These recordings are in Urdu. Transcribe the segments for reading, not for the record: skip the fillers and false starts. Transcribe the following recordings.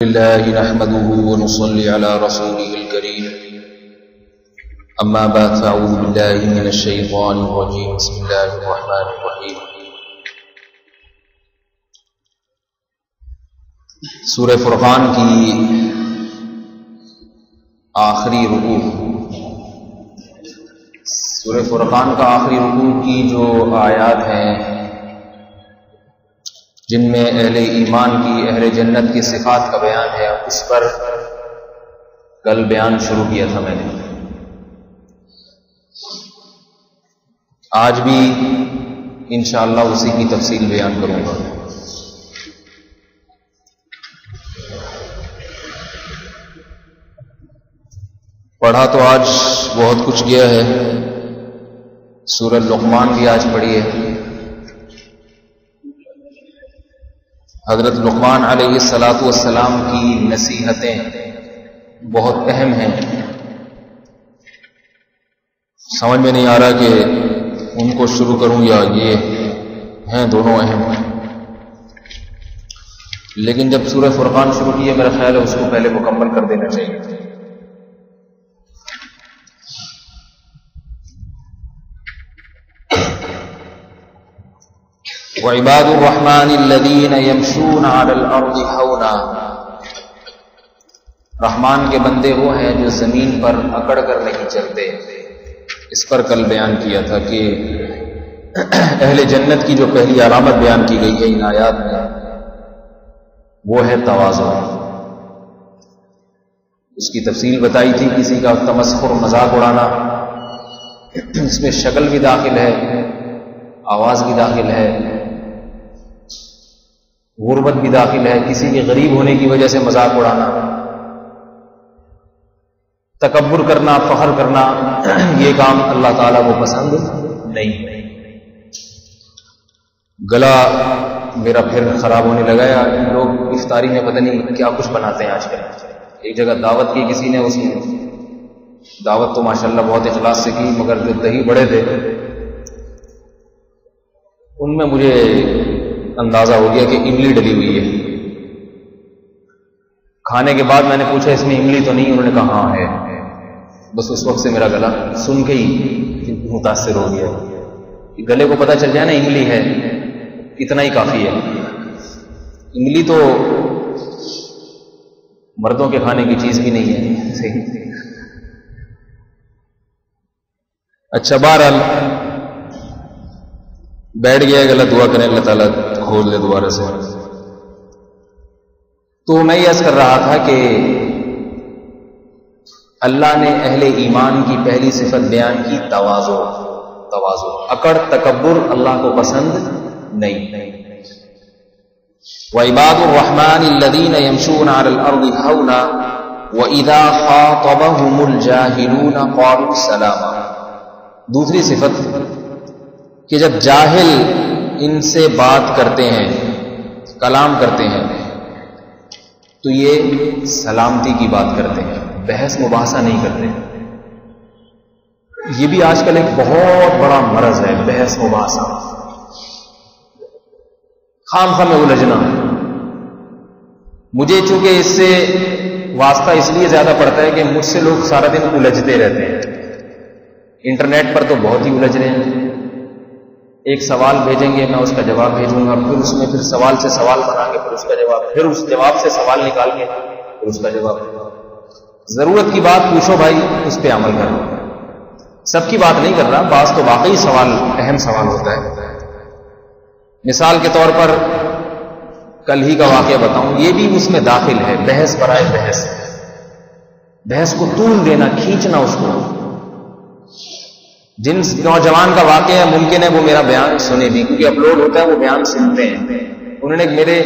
الله نحمده ونصلي على رسوله الكريم أما بعد فأعوذ بالله من الشيطان الرجيم بسم الله الرحمن الرحيم سورہ فرقان کی آخری رکوع، سورہ فرقان کا آخری رکوع کی جو آیات ہیں جن میں اہل ایمان کی، اہل جنت کی صفات کا بیان ہے، اس پر کل بیان شروع کیا تھا میں نے۔ آج بھی انشاءاللہ اسی کی تفصیل بیان کروں گا۔ پڑھا تو آج بہت کچھ گیا ہے، سورہ لقمان بھی آج پڑھی ہے۔ حضرت لقمان علیہ الصلاۃ والسلام کی نصیحتیں بہت اہم ہیں، سمجھ میں نہیں آ رہا کہ ان کو شروع کروں یا یہ ہیں، دونوں اہم ہیں، لیکن جب سورہ فرقان شروع کی ہے میرا خیال ہے اس کو پہلے مکمل کر دینا چاہیے۔ وعباد الرحمن الذين يمشون على الارض هونا، رحمان کے بندے وہ ہیں جو زمین پر اکڑ کر نہیں چلتے۔ اس پر کل بیان کیا تھا کہ اہل جنت کی جو پہلی علامت بیان کی گئی ہے ان آیات میں وہ ہے تواضع۔ اس کی تفصیل بتائی تھی، کسی کا تمسخر، مذاق اڑانا، اس میں شکل بھی داخل ہے، آواز بھی داخل ہے، غربت بھی داخل ہے، کسی کے غریب ہونے کی وجہ سے مذاق اڑانا، تکبر کرنا، فخر کرنا، یہ کام اللہ تعالیٰ کو پسند نہیں۔ گلا میرا پھر خراب ہونے لگا ہے، لوگ افطاری میں پتہ نہیں کیا کچھ بناتے ہیں آج کل۔ ایک جگہ دعوت کی کسی نے، اس میں دعوت تو ماشاءاللہ بہت اخلاص سے کی، مگر جو دہی بڑے تھے ان میں مجھے اندازہ ہو گیا کہ املی ڈلی ہوئی ہے۔ کھانے کے بعد میں نے پوچھا اس میں املی تو نہیں؟ انہوں نے کہا ہاں ہے۔ بس اس وقت سے میرا گلا سن کے ہی متاثر ہو گیا۔ گلے کو پتہ چل جائے نا املی ہے، اتنا ہی کافی ہے۔ املی تو مردوں کے کھانے کی چیز بھی نہیں ہے۔ اچھا، بہرحال بیٹھ گیا گلا، دعا کریں اللہ تعالیٰ کھول لے دوبارہ سے۔ تو میں یہ عرض کر رہا تھا کہ اللہ نے اہل ایمان کی پہلی صفت بیان کی تواضع۔ اکڑ، تکبر اللہ کو پسند نہیں۔ وعباد الرحمن الذين يمشون على الارض هونا واذا خاطبهم الجاهلون قالوا سلاما۔ دوسری صفت کہ جب جاہل ان سے بات کرتے ہیں، کلام کرتے ہیں، تو یہ سلامتی کی بات کرتے ہیں، بحث مباحثہ نہیں کرتے۔ یہ بھی آج کل ایک بہت بڑا مرض ہے، بحث مباحثہ، خام خواہ میں الجھنا۔ مجھے چونکہ اس سے واسطہ اس لیے زیادہ پڑتا ہے کہ مجھ سے لوگ سارا دن الجھتے رہتے ہیں، انٹرنیٹ پر تو بہت ہی الجھ رہے ہیں۔ ایک سوال بھیجیں گے، میں اس کا جواب بھیجوں گا، پھر اس میں پھر سوال سے سوال بنا کے پھر اس کا جواب، پھر اس جواب سے سوال نکال کے پھر اس کا جواب۔ ضرورت کی بات پوچھو بھائی، اس پہ عمل کرو۔ سب کی بات نہیں کر رہا، بعض تو واقعی سوال اہم سوال ہوتا ہے۔ مثال کے طور پر کل ہی کا واقعہ بتاؤں، یہ بھی اس میں داخل ہے، بحث برائے بحث، بحث کو طول دینا، کھینچنا اس کو۔ جن نوجوان کا واقعہ ہے ممکن ہے وہ میرا بیان سنے بھی، کیونکہ اپلوڈ ہوتا ہے، وہ بیان سنتے ہیں۔ انہوں نے میرے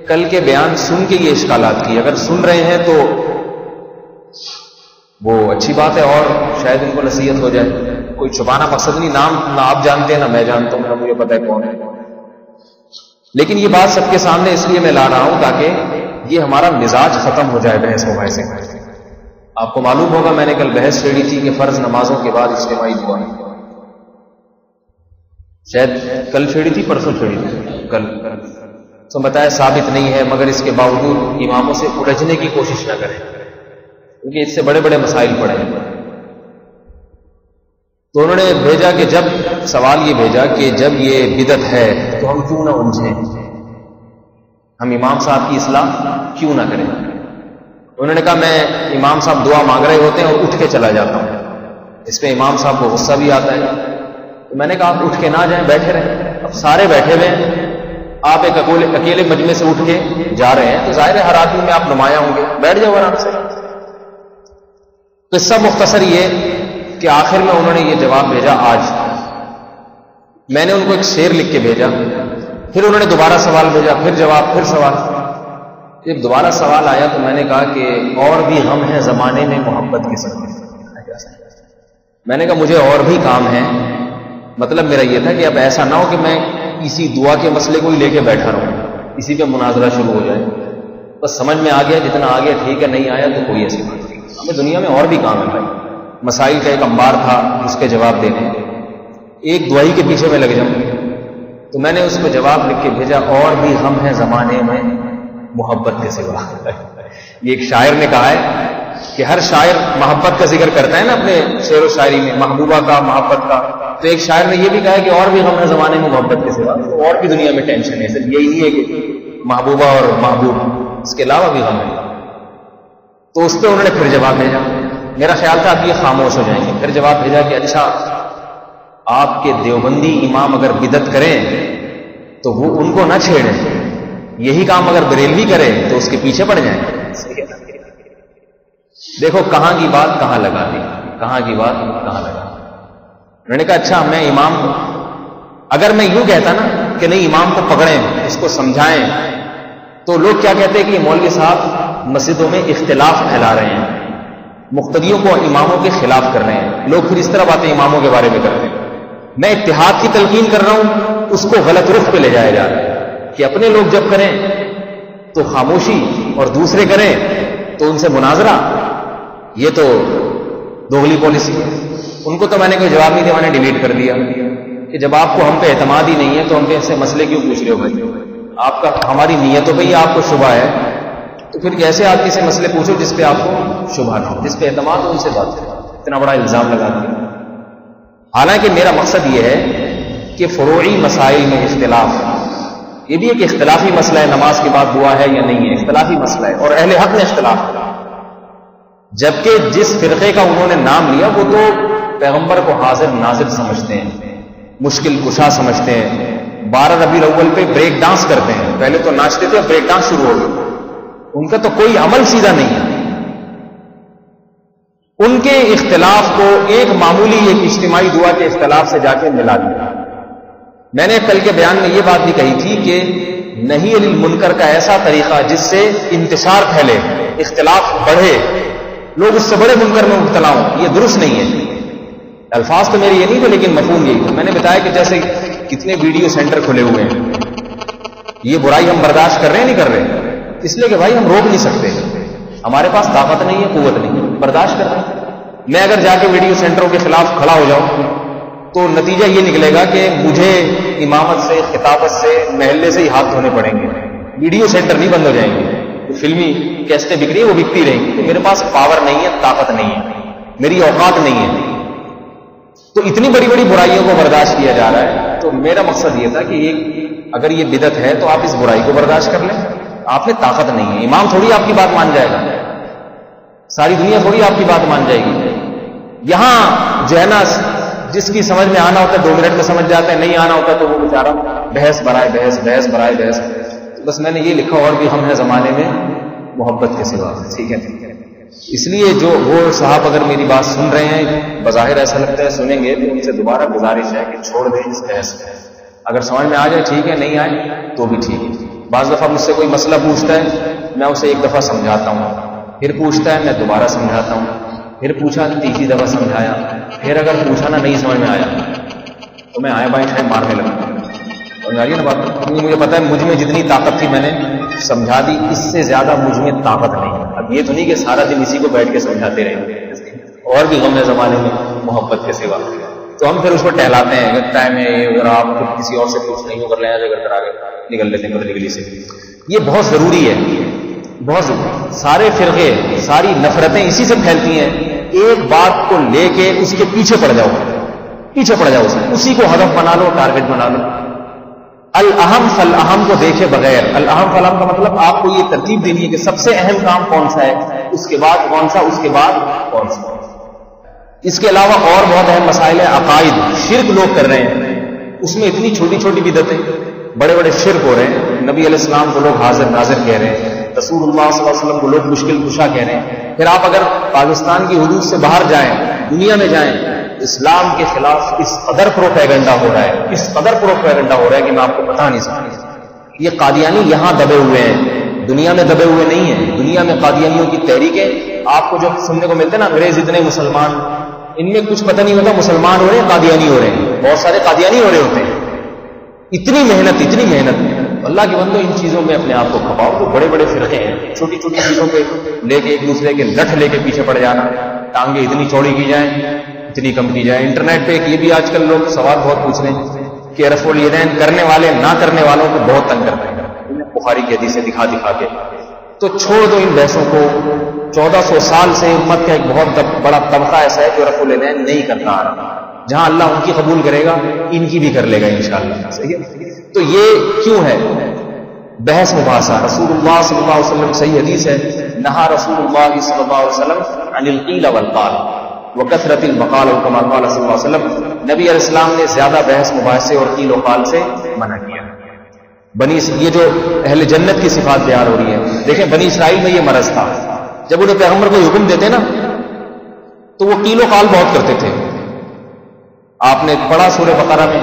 کل کے بیان سن کے یہ اشکالات کی، اگر سن رہے ہیں تو وہ اچھی بات ہے، اور شاید ان کو نصیحت ہو جائے۔ کوئی چھپانا مقصد نہیں، نام نہ آپ جانتے ہیں نہ میں جانتا ہوں، نہ مجھے پتہ ہے کون ہے، لیکن یہ بات سب کے سامنے اس لیے میں لا رہا ہوں تاکہ یہ ہمارا مزاج ختم ہو جائے بحث مباحثے کا۔ آپ کو معلوم ہوگا میں نے کل بحث چھیڑی تھی کہ فرض نمازوں کے بعد اجتماعی دعا، شاید کل چھیڑی تھی، پرسوں چھیڑی تھی، کل تو بتایا ثابت نہیں ہے، مگر اس کے باوجود اماموں سے الجھنے کی کوشش نہ کریں، کیونکہ اس سے بڑے بڑے مسائل پڑے ہیں۔ تو انہوں نے بھیجا کہ جب سوال یہ بھیجا کہ جب یہ بدعت ہے تو ہم کیوں نہ الجھیں، ہم امام صاحب کی اصلاح کیوں نہ کریں؟ انہوں نے کہا میں امام صاحب دعا مانگ رہے ہوتے ہیں اور اٹھ کے چلا جاتا ہوں، اس پہ امام صاحب کو غصہ بھی آتا ہے۔ تو میں نے کہا آپ اٹھ کے نہ جائیں، بیٹھے رہیں۔ اب سارے بیٹھے ہوئے ہیں، آپ ایک اکیلے مجمع سے اٹھ کے جا رہے ہیں، تو ظاہر ہے ہر آدمی میں آپ نمایاں ہوں گے، بیٹھ جاؤ آرام سے۔ قصہ مختصر یہ کہ آخر میں انہوں نے یہ جواب بھیجا آج۔ میں نے ان کو ایک شعر لکھ کے بھیجا، پھر انہوں نے دوبارہ سوال بھیجا، پھر جواب، پھر سوال۔ جب دوبارہ سوال آیا تو میں نے کہا کہ اور بھی غم ہے زمانے میں محبت کے ساتھ۔ میں نے کہا مجھے اور بھی کام ہے، مطلب میرا یہ تھا کہ اب ایسا نہ ہو کہ میں اسی دعا کے مسئلے کو ہی لے کے بیٹھا رہوں، اسی پہ مناظرہ شروع ہو جائے۔ بس سمجھ میں آ گیا، جتنا آ گیا ٹھیک ہے، نہیں آیا تو کوئی ایسی بات نہیں، ہمیں دنیا میں اور بھی کام ہے بھائی۔ مسائل کا ایک انبار تھا، اس کے جواب دینے، ایک دعائی کے پیچھے میں لگ جاؤں۔ تو میں نے اس کو جواب لکھ کے بھیجا، اور بھی غم ہے زمانے میں محبت کے سوا۔ یہ ایک شاعر نے کہا ہے کہ ہر شاعر محبت کا ذکر کرتا ہے نا اپنے شعر و شاعری میں، محبوبہ کا، محبت کا۔ تو ایک شاعر نے یہ بھی کہا ہے کہ اور بھی غم ہے زمانے میں محبت کے سوا، اور بھی دنیا میں ٹینشن ہے، صرف یہی نہیں ہے کہ محبوبہ اور محبوب، اس کے علاوہ بھی غم ہے۔ تو اس پہ انہوں نے پھر جواب بھیجا، میرا خیال تھا اب یہ خاموش ہو جائیں گے، پھر جواب بھیجا کہ اچھا آپ کے دیوبندی امام اگر بدعت کریں تو وہ ان کو نہ چھیڑیں، یہی کام اگر بریلوی کرے تو اس کے پیچھے پڑ جائیں۔ دیکھو کہاں کی بات کہاں لگا دی، کہاں کی بات کہاں لگا۔ میں نے کہا اچھا میں امام کو، اگر میں یوں کہتا نا کہ نہیں امام کو پکڑیں، اس کو سمجھائیں، تو لوگ کیا کہتے ہیں کہ مولوی صاحب مسجدوں میں اختلاف پھیلا رہے ہیں، مقتدیوں کو اماموں کے خلاف کر رہے ہیں، لوگ پھر اس طرح باتیں اماموں کے بارے میں کرتے ہیں۔ میں اتحاد کی تلقین کر رہا ہوں، اس کو غلط رخ پہ لے جایا جا رہا ہے کہ اپنے لوگ جب کریں تو خاموشی اور دوسرے کریں تو ان سے مناظرہ، یہ تو دوغلی پالیسی ہے۔ ان کو تو میں نے کوئی جواب نہیں دیا، میں نے ڈیلیٹ کر دیا کہ جب آپ کو ہم پہ اعتماد ہی نہیں ہے تو ہم پہ ایسے مسئلے کیوں پوچھ رہے ہو بھائی؟ آپ کا ہماری نیتوں پہ ہی آپ کو شبہ ہے تو پھر کیسے آپ کسی مسئلے پوچھو جس پہ آپ کو شبہ نہ ہو، جس پہ اعتماد ہو ان سے بات کریں، اتنا بڑا الزام لگا دیا۔ حالانکہ میرا مقصد یہ ہے کہ فروعی مسائل میں اختلاف، یہ بھی ایک اختلافی مسئلہ ہے، نماز کے بعد دعا ہے یا نہیں ہے، اختلافی مسئلہ ہے، اور اہل حق نے اختلاف کیا، جبکہ جس فرقے کا انہوں نے نام لیا وہ تو پیغمبر کو حاضر ناظر سمجھتے ہیں، مشکل کشا سمجھتے ہیں، 12 ربیع الاول پہ بریک ڈانس کرتے ہیں، پہلے تو ناچتے تھے اب بریک ڈانس شروع ہو گیا، ان کا تو کوئی عمل سیدھا نہیں ہے۔ ان کے اختلاف کو ایک معمولی ایک اجتماعی دعا کے اختلاف سے جا کے ملا دیا۔ میں نے کل کے بیان میں یہ بات بھی کہی تھی کہ نہی عن المنکر کا ایسا طریقہ جس سے انتشار پھیلے، اختلاف بڑھے، لوگ اس سے بڑے منکر میں مبتلا ہوں، یہ درست نہیں ہے۔ الفاظ تو میرے یہ نہیں تھے لیکن مفہوم یہی تھا۔ میں نے بتایا کہ جیسے کتنے ویڈیو سینٹر کھلے ہوئے ہیں، یہ برائی ہم برداشت کر رہے ہیں نہیں کر رہے؟ اس لیے کہ بھائی ہم روک نہیں سکتے، ہمارے پاس طاقت نہیں ہے، قوت نہیں ہے، برداشت کر رہے ہیں۔ میں اگر جا کے ویڈیو سینٹروں کے خلاف کھڑا ہو جاؤں تو نتیجہ یہ نکلے گا کہ مجھے امامت سے، خطابت سے، محلے سے ہی ہاتھ دھونے پڑیں گے، ویڈیو سینٹر نہیں بند ہو جائیں گے، فلمی کیسٹیں بک رہی ہیں وہ بکتی رہیں گی، تو میرے پاس پاور نہیں ہے، طاقت نہیں ہے، میری اوقات نہیں ہے، تو اتنی بڑی بڑی برائیوں کو برداشت کیا جا رہا ہے۔ تو میرا مقصد یہ تھا کہ اگر یہ بدعت ہے تو آپ اس برائی کو برداشت کر لیں، آپ میں طاقت نہیں ہے، امام تھوڑی آپ کی بات مان جائے گا، ساری دنیا تھوڑی آپ کی بات مان جائے گی۔ یہاں جو ہے نا جس کی سمجھ میں آنا ہوتا ہے 2 منٹ میں سمجھ جاتا ہے، نہیں آنا ہوتا تو وہ بیچارہ بحث برائے بحث، بحث برائے بحث۔ بس میں نے یہ لکھا اور بھی ہم ہے زمانے میں محبت کے سوا، ٹھیک ہے۔ اس لیے جو وہ صاحب اگر میری بات سن رہے ہیں، بظاہر ایسا لگتا ہے سنیں گے، تو ان سے دوبارہ گزارش ہے کہ چھوڑ دیں اس بحث کو، اگر سمجھ میں آ جائے ٹھیک ہے، نہیں آئے تو بھی ٹھیک ہے۔ بعض دفعہ مجھ سے کوئی مسئلہ پوچھتا ہے، میں اسے ایک دفعہ سمجھاتا ہوں، پھر پوچھتا ہے میں دوبارہ سمجھاتا ہوں، پھر پوچھا تیسری دفعہ سمجھایا، پھر اگر پوچھا نا نہیں سمجھ میں آیا تو میں آئے بائیں ٹائم مارنے لگا۔ سمجھ آ رہی ہے نا بات؟ کیونکہ مجھے پتا ہے مجھ میں جتنی طاقت تھی میں نے سمجھا دی، اس سے زیادہ مجھ میں طاقت نہیں۔ اب یہ تو نہیں کہ سارا دن اسی کو بیٹھ کے سمجھاتے رہیں، اور بھی غم ہے زمانے میں محبت کے سوا۔ تو ہم پھر اس کو ٹہلاتے ہیں، ٹائم ہے اگر آپ کسی اور سے پوچھ نہیں ہو کر لیں اگر کرا کے نکل لیتے ہیں بدلی گلی سے. یہ بہت ضروری ہے، بہت ضروری. سارے فرقے، ساری نفرتیں اسی سے پھیلتی ہیں. ایک بات کو لے کے اس کے پیچھے پڑ جاؤ، پیچھے پڑ جاؤ، اسی کو ہدف بنا لو، ٹارگٹ بنا لو. الاہم فالاہم کو دیکھے بغیر، الاہم فالاہم کا مطلب آپ کو یہ ترتیب دینی ہے کہ سب سے اہم کام کون سا ہے، اس کے بعد کون سا، اس کے بعد کون سا. اس کے علاوہ اور بہت اہم مسائل ہیں. عقائد، شرک لوگ کر رہے ہیں، اس میں اتنی چھوٹی چھوٹی بدعتیں، بڑے بڑے شرک ہو رہے ہیں. نبی علیہ السلام کو لوگ حاضر ناظر کہہ رہے ہیں، رسول اللہ صلی اللہ علیہ وسلم کو لوگ مشکل کشا کہہ رہے ہیں. پھر آپ اگر پاکستان کی حدود سے باہر جائیں، دنیا میں جائیں، اسلام کے خلاف اس قدر پروپیگنڈا ہو رہا ہے، اس قدر پروپیگنڈا ہو رہا ہے کہ میں آپ کو بتا نہیں سکتا. یہ قادیانی یہاں دبے ہوئے ہیں، دنیا میں دبے ہوئے نہیں ہیں. دنیا میں قادیانیوں کی تحریکیں آپ کو جو سننے کو ملتے ہیں نا، انگریز اتنے مسلمان، ان میں کچھ پتہ نہیں ہوتا مسلمان ہو رہے ہیں قادیانی ہو رہے ہیں. بہت سارے قادیانی ہو رہے ہوتے ہیں. اتنی محنت، اتنی محنت. اللہ کے بندو ان چیزوں میں اپنے آپ کو کھپاؤ. تو بڑے بڑے فرقے ہیں، چھوٹی چھوٹی چیزوں پہ لے کے ایک دوسرے کے لٹھ لے کے پیچھے پڑ جانا. ٹانگیں اتنی چوڑی کی جائیں، اتنی کم کی جائیں. انٹرنیٹ پہ ایک یہ بھی آج کل لوگ سوال بہت پوچھ رہے ہیں کہ رفع الیدین کرنے والے نہ کرنے والوں کو بہت تنگ کرتے ہیں بخاری کی حدیث سے دکھا دکھا کے. تو چھوڑ دو ان بحثوں کو. 1400 سال سے امت کا ایک بہت بڑا طبقہ ایسا ہے جو رفع الیدین نہیں کرتا آ رہا. جہاں اللہ ان کی قبول کرے گا ان کی بھی کر لے گا انشاءاللہ. صحیح ہے. تو یہ کیوں ہے بحث مباحثہ؟ رسول اللہ صلی اللہ علیہ وسلم صحیح حدیث ہے، نہا رسول اللہ صلی اللہ علیہ وسلم عن القیل والقال وکثرت المقال، کما قال صلی اللہ علیہ وسلم. نبی علیہ السلام نے زیادہ بحث مباحثے اور قیل و قال سے منع کیا. یہ جو اہل جنت کی صفات بیان ہو رہی ہے، دیکھیں بنی اسرائیل میں یہ مرض تھا. جب انہیں پیغمبر کو حکم دیتے نا تو وہ قیل و قال بہت کرتے تھے. آپ نے پڑھا سورہ بقرہ میں،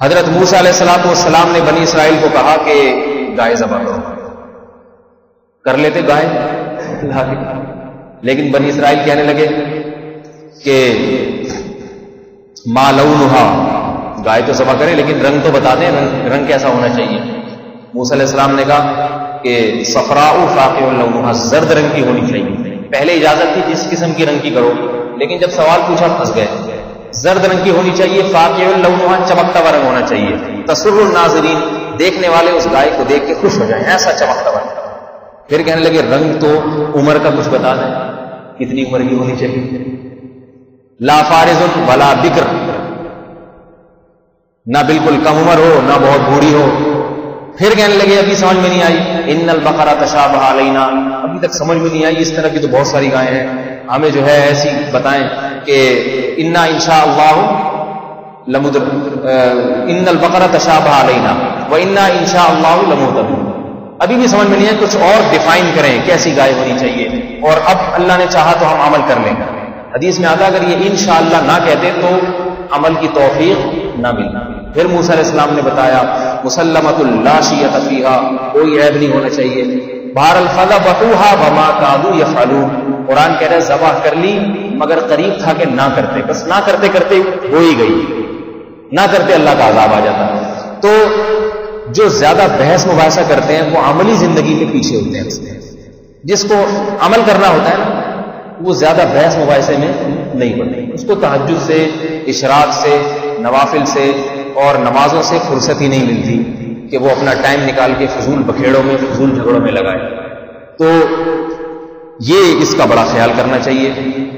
حضرت موسیٰ علیہ السلام نے بنی اسرائیل کو کہا کہ گائے ذبح کرو. کر لیتے گائے، لیکن بنی اسرائیل کہنے لگے کہ ما لونھا، گائے تو ذبح کریں لیکن رنگ تو بتا دیں، رنگ کیسا ہونا چاہیے. موسیٰ علیہ السلام نے کہا کہ صفراء فاقع لونھا، زرد رنگ کی ہونی چاہیے. پہلے اجازت تھی جس قسم کی رنگ کی کرو، لیکن جب سوال پوچھا پھنس گئے. زرد رنگ کی ہونی چاہیے، فاقع لونھا، چمکتا ہوا رنگ ہونا چاہیے. تسر الناظرین، دیکھنے والے اس گائے کو دیکھ کے خوش ہو جائیں، ایسا چمکتا ہوا. پھر کہنے لگے رنگ تو عمر کا کچھ بتا دیں، کتنی عمر کی ہونی چاہیے. لا فارض ولا بکر، نہ بالکل کم عمر ہو نہ بہت بوڑھی ہو. پھر کہنے لگے ابھی سمجھ میں نہیں آئی، ان البقرہ تشابہ علینا، ابھی تک سمجھ میں نہیں آئی. اس طرح کی تو بہت ساری گائیں ہیں، ہمیں جو ہے ایسی بتائیں کہ انا انشاءاللہ ان البقرہ تشابہ علینا وانا انشاءاللہ لمہتدون. ابھی بھی سمجھ میں نہیں ہے، کچھ اور ڈیفائن کریں کیسی گائے ہونی چاہیے، اور اب اللہ نے چاہا تو ہم عمل کر لیں گے. حدیث میں آتا اگر یہ انشاءاللہ نہ کہتے تو عمل کی توفیق نہ ملنا. پھر موسیٰ علیہ السلام نے بتایا مسلمۃ لا شیۃ فیہا، کوئی عیب نہیں ہونا چاہیے. بہر الفذبحوها وما كادوا يفعلون، قرآن کہہ رہا ہے ذبح کر لی مگر قریب تھا کہ نہ کرتے، بس نہ کرتے کرتے ہو ہی گئی، نہ کرتے اللہ کا عذاب آ جاتا. تو جو زیادہ بحث مباحثہ کرتے ہیں وہ عملی زندگی کے پیچھے ہوتے ہیں. جس کو عمل کرنا ہوتا ہے نا وہ زیادہ بحث مباحثے میں نہیں پڑتے. اس کو تہجد سے، اشراق سے، نوافل سے اور نمازوں سے فرصت ہی نہیں ملتی کہ وہ اپنا ٹائم نکال کے فضول بکھیڑوں میں، فضول جھگڑوں میں لگائے. تو یہ اس کا بڑا خیال کرنا چاہیے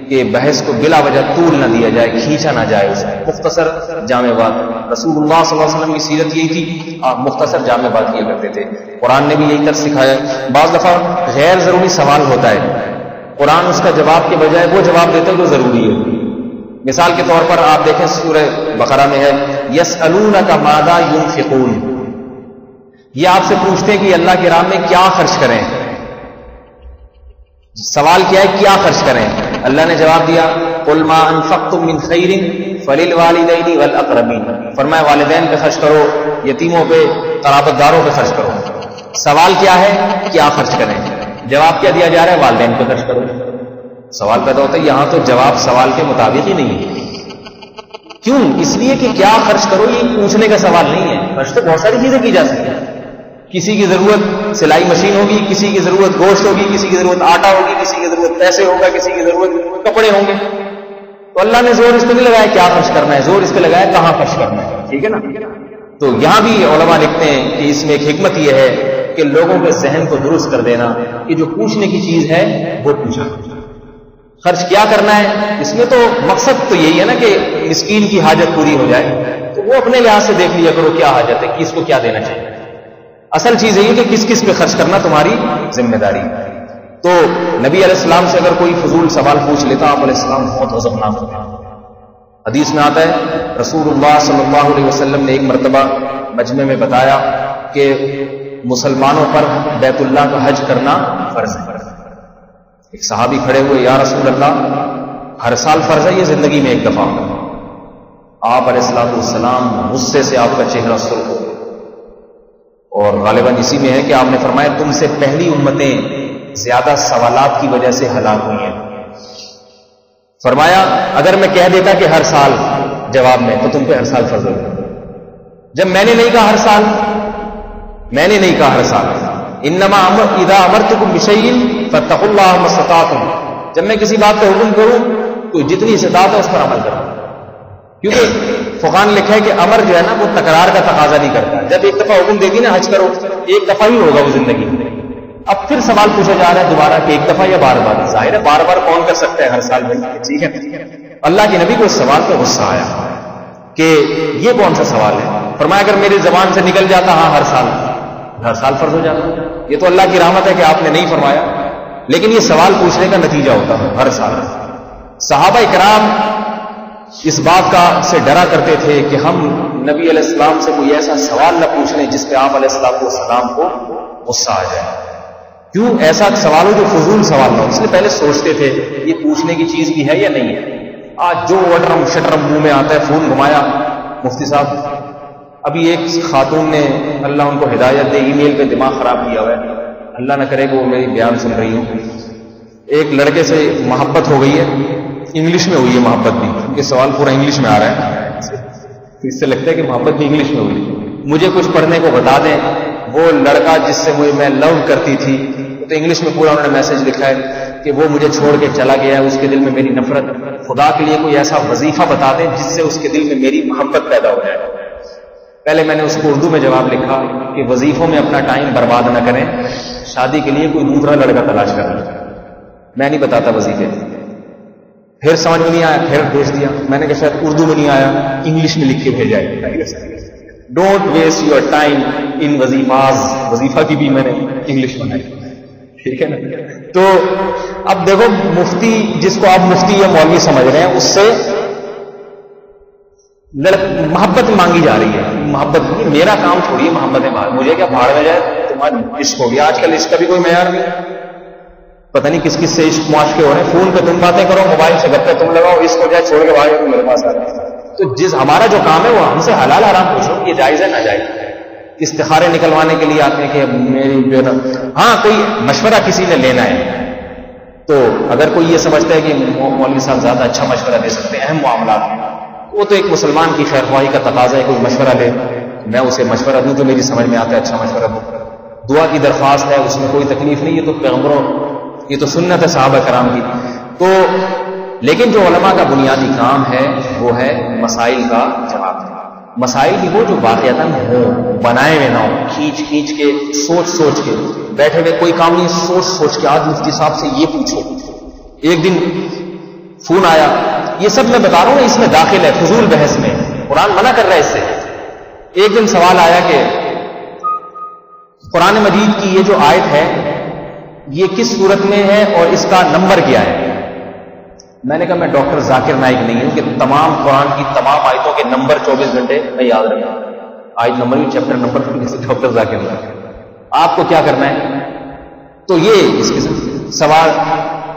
کہ بحث کو بلا وجہ طول نہ دیا جائے، کھینچا نہ جائے. اس میں مختصر جامع بات، رسول اللہ صلی اللہ علیہ وسلم کی سیرت یہی تھی، آپ مختصر جامع بات کیا کرتے تھے. قرآن نے بھی یہی طرز سکھایا. بعض دفعہ غیر ضروری سوال ہوتا ہے، قرآن اس کا جواب کے بجائے وہ جواب دیتا ہے جو ضروری ہے. مثال کے طور پر آپ دیکھیں سورہ بقرہ میں ہے یسألونک ماذا ينفقون، یہ آپ سے پوچھتے ہیں کہ اللہ کی راہ میں کیا خرچ کریں. سوال کیا ہے؟ کیا خرچ کریں. اللہ نے جواب دیا قل ما انفقتم من خیر فللوالدین والاقربین، فرمایا والدین پہ خرچ کرو، یتیموں پہ، قرابت داروں پہ خرچ کرو. سوال کیا ہے؟ کیا خرچ کریں. جواب کیا دیا جا رہا ہے؟ والدین پہ خرچ کرو. سوال پیدا ہوتا ہے یہاں تو جواب سوال کے مطابق ہی نہیں ہے. کیوں؟ اس لیے کہ کیا خرچ کرو یہ پوچھنے کا سوال نہیں ہے. خرچ تو بہت ساری چیزیں کی جا سکتی ہیں. کسی کی ضرورت سلائی مشین ہوگی، کسی کی ضرورت گوشت ہوگی، کسی کی ضرورت آٹا ہوگی، کسی کی ضرورت پیسے ہوگا، کسی کی ضرورت کپڑے ہوں گے. تو اللہ نے زور اس پہ نہیں لگایا کیا خرچ کرنا ہے، زور اس پہ لگایا کہاں خرچ کرنا ہے. ٹھیک ہے نا. تو یہاں بھی علماء لکھتے ہیں کہ اس میں ایک حکمت یہ ہے کہ لوگوں کے ذہن کو درست کر دینا کہ جو پوچھنے کی چیز ہے وہ پوچھا. خرچ کیا کرنا ہے اس میں تو مقصد تو یہی ہے نا کہ مسکین کی حاجت پوری ہو جائے، تو وہ اپنے لحاظ سے دیکھ لیا کرو کیا حاجت ہے، کس کو کیا دینا چاہیے. اصل چیز یہ کہ کس کس پہ خرچ کرنا تمہاری ذمہ داری ہے. تو نبی علیہ السلام سے اگر کوئی فضول سوال پوچھ لیتا آپ علیہ السلام بہت غضبناک ہوتے ہیں. حدیث میں آتا ہے رسول اللہ صلی اللہ علیہ وسلم نے ایک مرتبہ مجمع میں بتایا کہ مسلمانوں پر بیت اللہ کا حج کرنا فرض ہے. ایک صحابی کھڑے ہوئے یا رسول اللہ ہر سال فرض ہے یہ زندگی میں ایک دفعہ؟ آپ علیہ الصلوۃ والسلام غصے سے آپ کا چہرہ سرخ ہو، اور غالباً اسی میں ہے کہ آپ نے فرمایا تم سے پہلی امتیں زیادہ سوالات کی وجہ سے ہلاک ہوئی ہیں. فرمایا اگر میں کہہ دیتا کہ ہر سال جواب میں تو تم پہ ہر سال فرض ہوگا. جب میں نے نہیں کہا ہر سال، میں نے نہیں کہا ہر سال، انما اذا امرتکم بشیء فاتقوا اللہ ما استطعتم، جب میں کسی بات کا حکم کروں تو جتنی استطاعت ہے اس پر عمل کرو. کیونکہ فقہاء نے لکھا ہے کہ امر جو ہے نا وہ تکرار کا تقاضا نہیں کرتا. جب ایک دفعہ حکم دے دی نا حج کرو، ایک دفعہ ہی ہوگا وہ زندگی میں. اب پھر سوال پوچھا جا رہا ہے دوبارہ کہ ایک دفعہ یا بار بار. ظاہر ہے بار بار کون کر سکتا ہے ہر سال میں. ٹھیک ہے. اللہ کے نبی کو اس سوال پہ غصہ آیا کہ یہ کون سا سوال ہے. فرمایا اگر میری زبان سے نکل جاتا ہاں ہر سال فرض ہو جاتا. یہ تو اللہ کی رحمت ہے کہ آپ نے نہیں فرمایا، لیکن یہ سوال پوچھنے کا نتیجہ ہوتا ہے ہر سال. صحابہ کرام اس بات کا سے ڈرا کرتے تھے کہ ہم نبی علیہ السلام سے کوئی ایسا سوال نہ پوچھ لیں جس پہ آپ علیہ السلام کو غصہ آ جائے. کیوں ایسا سوال ہو جو فضول سوال نہ ہو، اس لیے پہلے سوچتے تھے یہ پوچھنے کی چیز بھی ہے یا نہیں ہے. آج جو وٹرم شٹرم منہ میں آتا ہے فون گھمایا. مفتی صاحب ابھی ایک خاتون نے اللہ ان کو ہدایت دے ای میل پہ دماغ خراب کیا ہوا ہے، اللہ نہ کرے کہ وہ میری بیان سن رہی ہوں. ایک لڑکے سے محبت ہو گئی ہے، انگلش میں ہوئی ہے محبت بھی، کیونکہ سوال پورا انگلش میں آ رہا ہے، اس سے لگتا ہے کہ محبت بھی انگلش میں ہوئی. مجھے کچھ پڑھنے کو بتا دیں. وہ لڑکا جس سے میں لو کرتی تھی تو انگلش میں پورا انہوں نے میسج لکھا ہے کہ وہ مجھے چھوڑ کے چلا گیا ہے، اس کے دل میں میری نفرت. خدا کے لیے کوئی ایسا وظیفہ بتا دیں جس سے اس کے دل میں میری محبت پیدا ہو جائے. پہلے میں نے اس کو اردو میں جواب لکھا کہ وظیفوں میں اپنا ٹائم برباد نہ کریں، شادی کے لیے کوئی دوسرا لڑکا تلاش کریں. میں نہیں بتاتا وظیفے. پھر سمجھ میں نہیں آیا، پھر بھیج دیا. میں نے کہا شاید اردو میں نہیں آیا، انگلش میں لکھ کے بھیجا ہے. ڈونٹ ویسٹ یور ٹائم ان وظیفاز. وظیفہ کی بھی میں نے انگلش بنائی. ٹھیک ہے نا. تو اب دیکھو مفتی جس کو آپ مفتی یا مولوی سمجھ رہے ہیں اس سے محبت مانگی جا رہی ہے. محبت میرا کام تھوڑی ہے محبت ہے، مجھے کیا بھاڑ میں جائے تمہارا عشق ہو گیا. آج کل عشق کا بھی کوئی معیار نہیں، پتہ نہیں کس کس سے عشق معاشقے ہو رہے ہیں. فون پہ تم باتیں کرو، موبائل سے گپے تم لگاؤ، عشق ہو جائے چھوڑ کے بھاگے تم میرے پاس آ رہے. تو ہمارا جو کام ہے وہ ہم سے حلال حرام پوچھو یہ جائز ہے ناجائز. استخارے نکلوانے کے لیے آتے ہیں کہ میری جو ہے ہاں کوئی مشورہ کسی نے لینا ہے تو اگر کوئی یہ سمجھتا ہے کہ مولوی صاحب زیادہ اچھا مشورہ دے سکتے ہیں اہم معاملات میں، وہ تو ایک مسلمان کی خیر خواہی کا تقاضا ہے. کوئی مشورہ لے میں اسے مشورہ دوں تو میری سمجھ میں آتا ہے اچھا مشورہ دوں. دعا کی درخواست ہے اس میں کوئی تکلیف نہیں، یہ تو پیغمبروں یہ تو سنت ہے صحابہ کرام کی. تو لیکن جو علماء کا بنیادی کام ہے وہ ہے مسائل کا جواب دینا. مسائل بھی وہ جو واقعتاً ہوں، بنائے ہوئے نہ ہوں، کھینچ کے سوچ کے بیٹھے ہوئے کوئی کام نہیں، سوچ کے آج مفتی صاحب سے یہ پوچھو. ایک دن فون آیا، یہ سب میں بتا رہا ہوں اس میں داخل ہے فضول بحث میں، قرآن منع کر رہا ہے اس سے. ایک دن سوال آیا کہ قرآن مجید کی یہ جو آیت ہے یہ کس صورت میں ہے اور اس کا نمبر کیا ہے. میں نے کہا میں ڈاکٹر ذاکر نائک نہیں ہوں کہ تمام قرآن کی تمام آیتوں کے نمبر 24 گھنٹے میں یاد رکھوں. آیت نمبر بھی chapter number doctor Zakir Naik. آپ کو کیا کرنا ہے؟ تو یہ اس کے سوال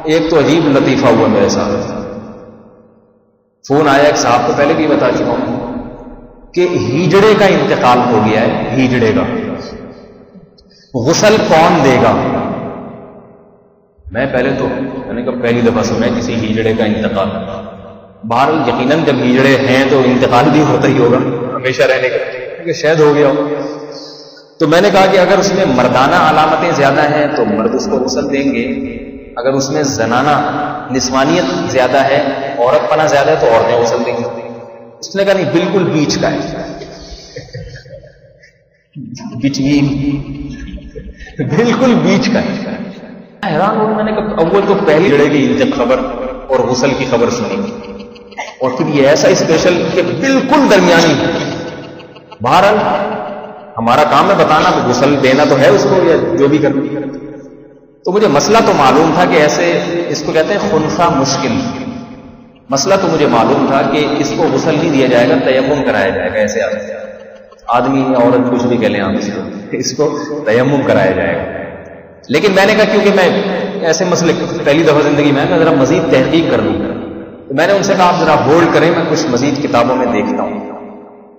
ایک تو عجیب لطیفہ ہوا میرے ساتھ. فون آیا ایک صاحب کو پہلے بھی بتا چکا ہوں کہ ہیجڑے کا انتقال ہو گیا ہے. ہیجڑے کا غسل کون دے گا؟ میں نے کہا پہلی دفعہ سنا ہے کسی ہیجڑے کا انتقال. بہرحال یقیناً جب ہیجڑے ہیں تو انتقال بھی ہوتا ہی ہوگا ہمیشہ رہنے کا، کہ شاید ہو گیا ہو. تو میں نے کہا کہ اگر اس میں مردانہ علامتیں زیادہ ہیں تو مرد اس کو غسل دیں گے، اگر اس میں زنانہ نسوانیت زیادہ ہے عورت پناہ زیادہ ہے تو عورتیں غسل دیں گی. اس نے کہا نہیں بالکل بیچ کا ہے, بٹوین, بالکل بیچ کا ہے. حیران ہوں میں نے کہا اول تو پہلی جڑے گی جب خبر اور غسل کی خبر سنی, اور پھر یہ ایسا اسپیشل کہ بالکل درمیانی. بہرحال ہمارا کام ہے بتانا کہ غسل دینا تو ہے اس کو یا جو بھی کرنا. تو مجھے مسئلہ تو معلوم تھا کہ ایسے اس کو کہتے ہیں خنثی مشکل. مسئلہ تو مجھے معلوم تھا کہ اس کو غسل نہیں دیا جائے گا, تیمم کرایا جائے گا. ایسے آدمی عورت کچھ بھی کہہ لیں آپ اس کو تیمم کرایا جائے گا. لیکن میں نے کہا کیونکہ میں ایسے مسئلے پہلی دفعہ زندگی میں ذرا مزید تحقیق کر لوں, تو میں نے ان سے کہا آپ ذرا ہولڈ کریں, میں کچھ مزید کتابوں میں دیکھتا ہوں.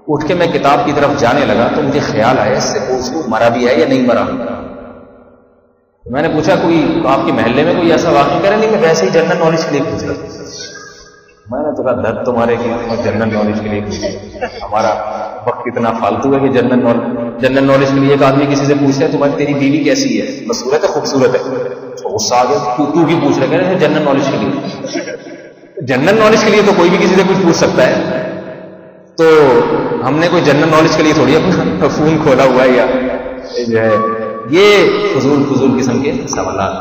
اٹھ کے میں کتاب کی طرف جانے لگا تو مجھے خیال آیا اس سے پوچھ لوں مرا بھی ہے یا نہیں مرا. میں نے پوچھا کوئی آپ کے محلے میں کوئی ایسا واقعہ کرے, نہیں میں ویسے ہی جنرل نالج کے لیے پوچھ رہا تھا. میں نے تو کہا درد تمہارے کی جنرل نالج کے لیے پوچھ, ہمارا وقت اتنا فالتو ہے کہ جنرل نالج کے لیے ایک آدمی کسی سے پوچھ رہا ہے تمہاری تیری بیوی کیسی ہے, بصورت ہے خوبصورت ہے, تو غصہ آ گیا تو بھی پوچھ رہے ہیں جنرل نالج کے لیے. جنرل نالج کے لیے تو کوئی بھی کسی سے کچھ پوچھ سکتا ہے, تو ہم نے کوئی جنرل نالج کے لیے تھوڑی اپنا فون کھولا ہوا ہے یا جو ہے. یہ فضول قسم کے سوالات,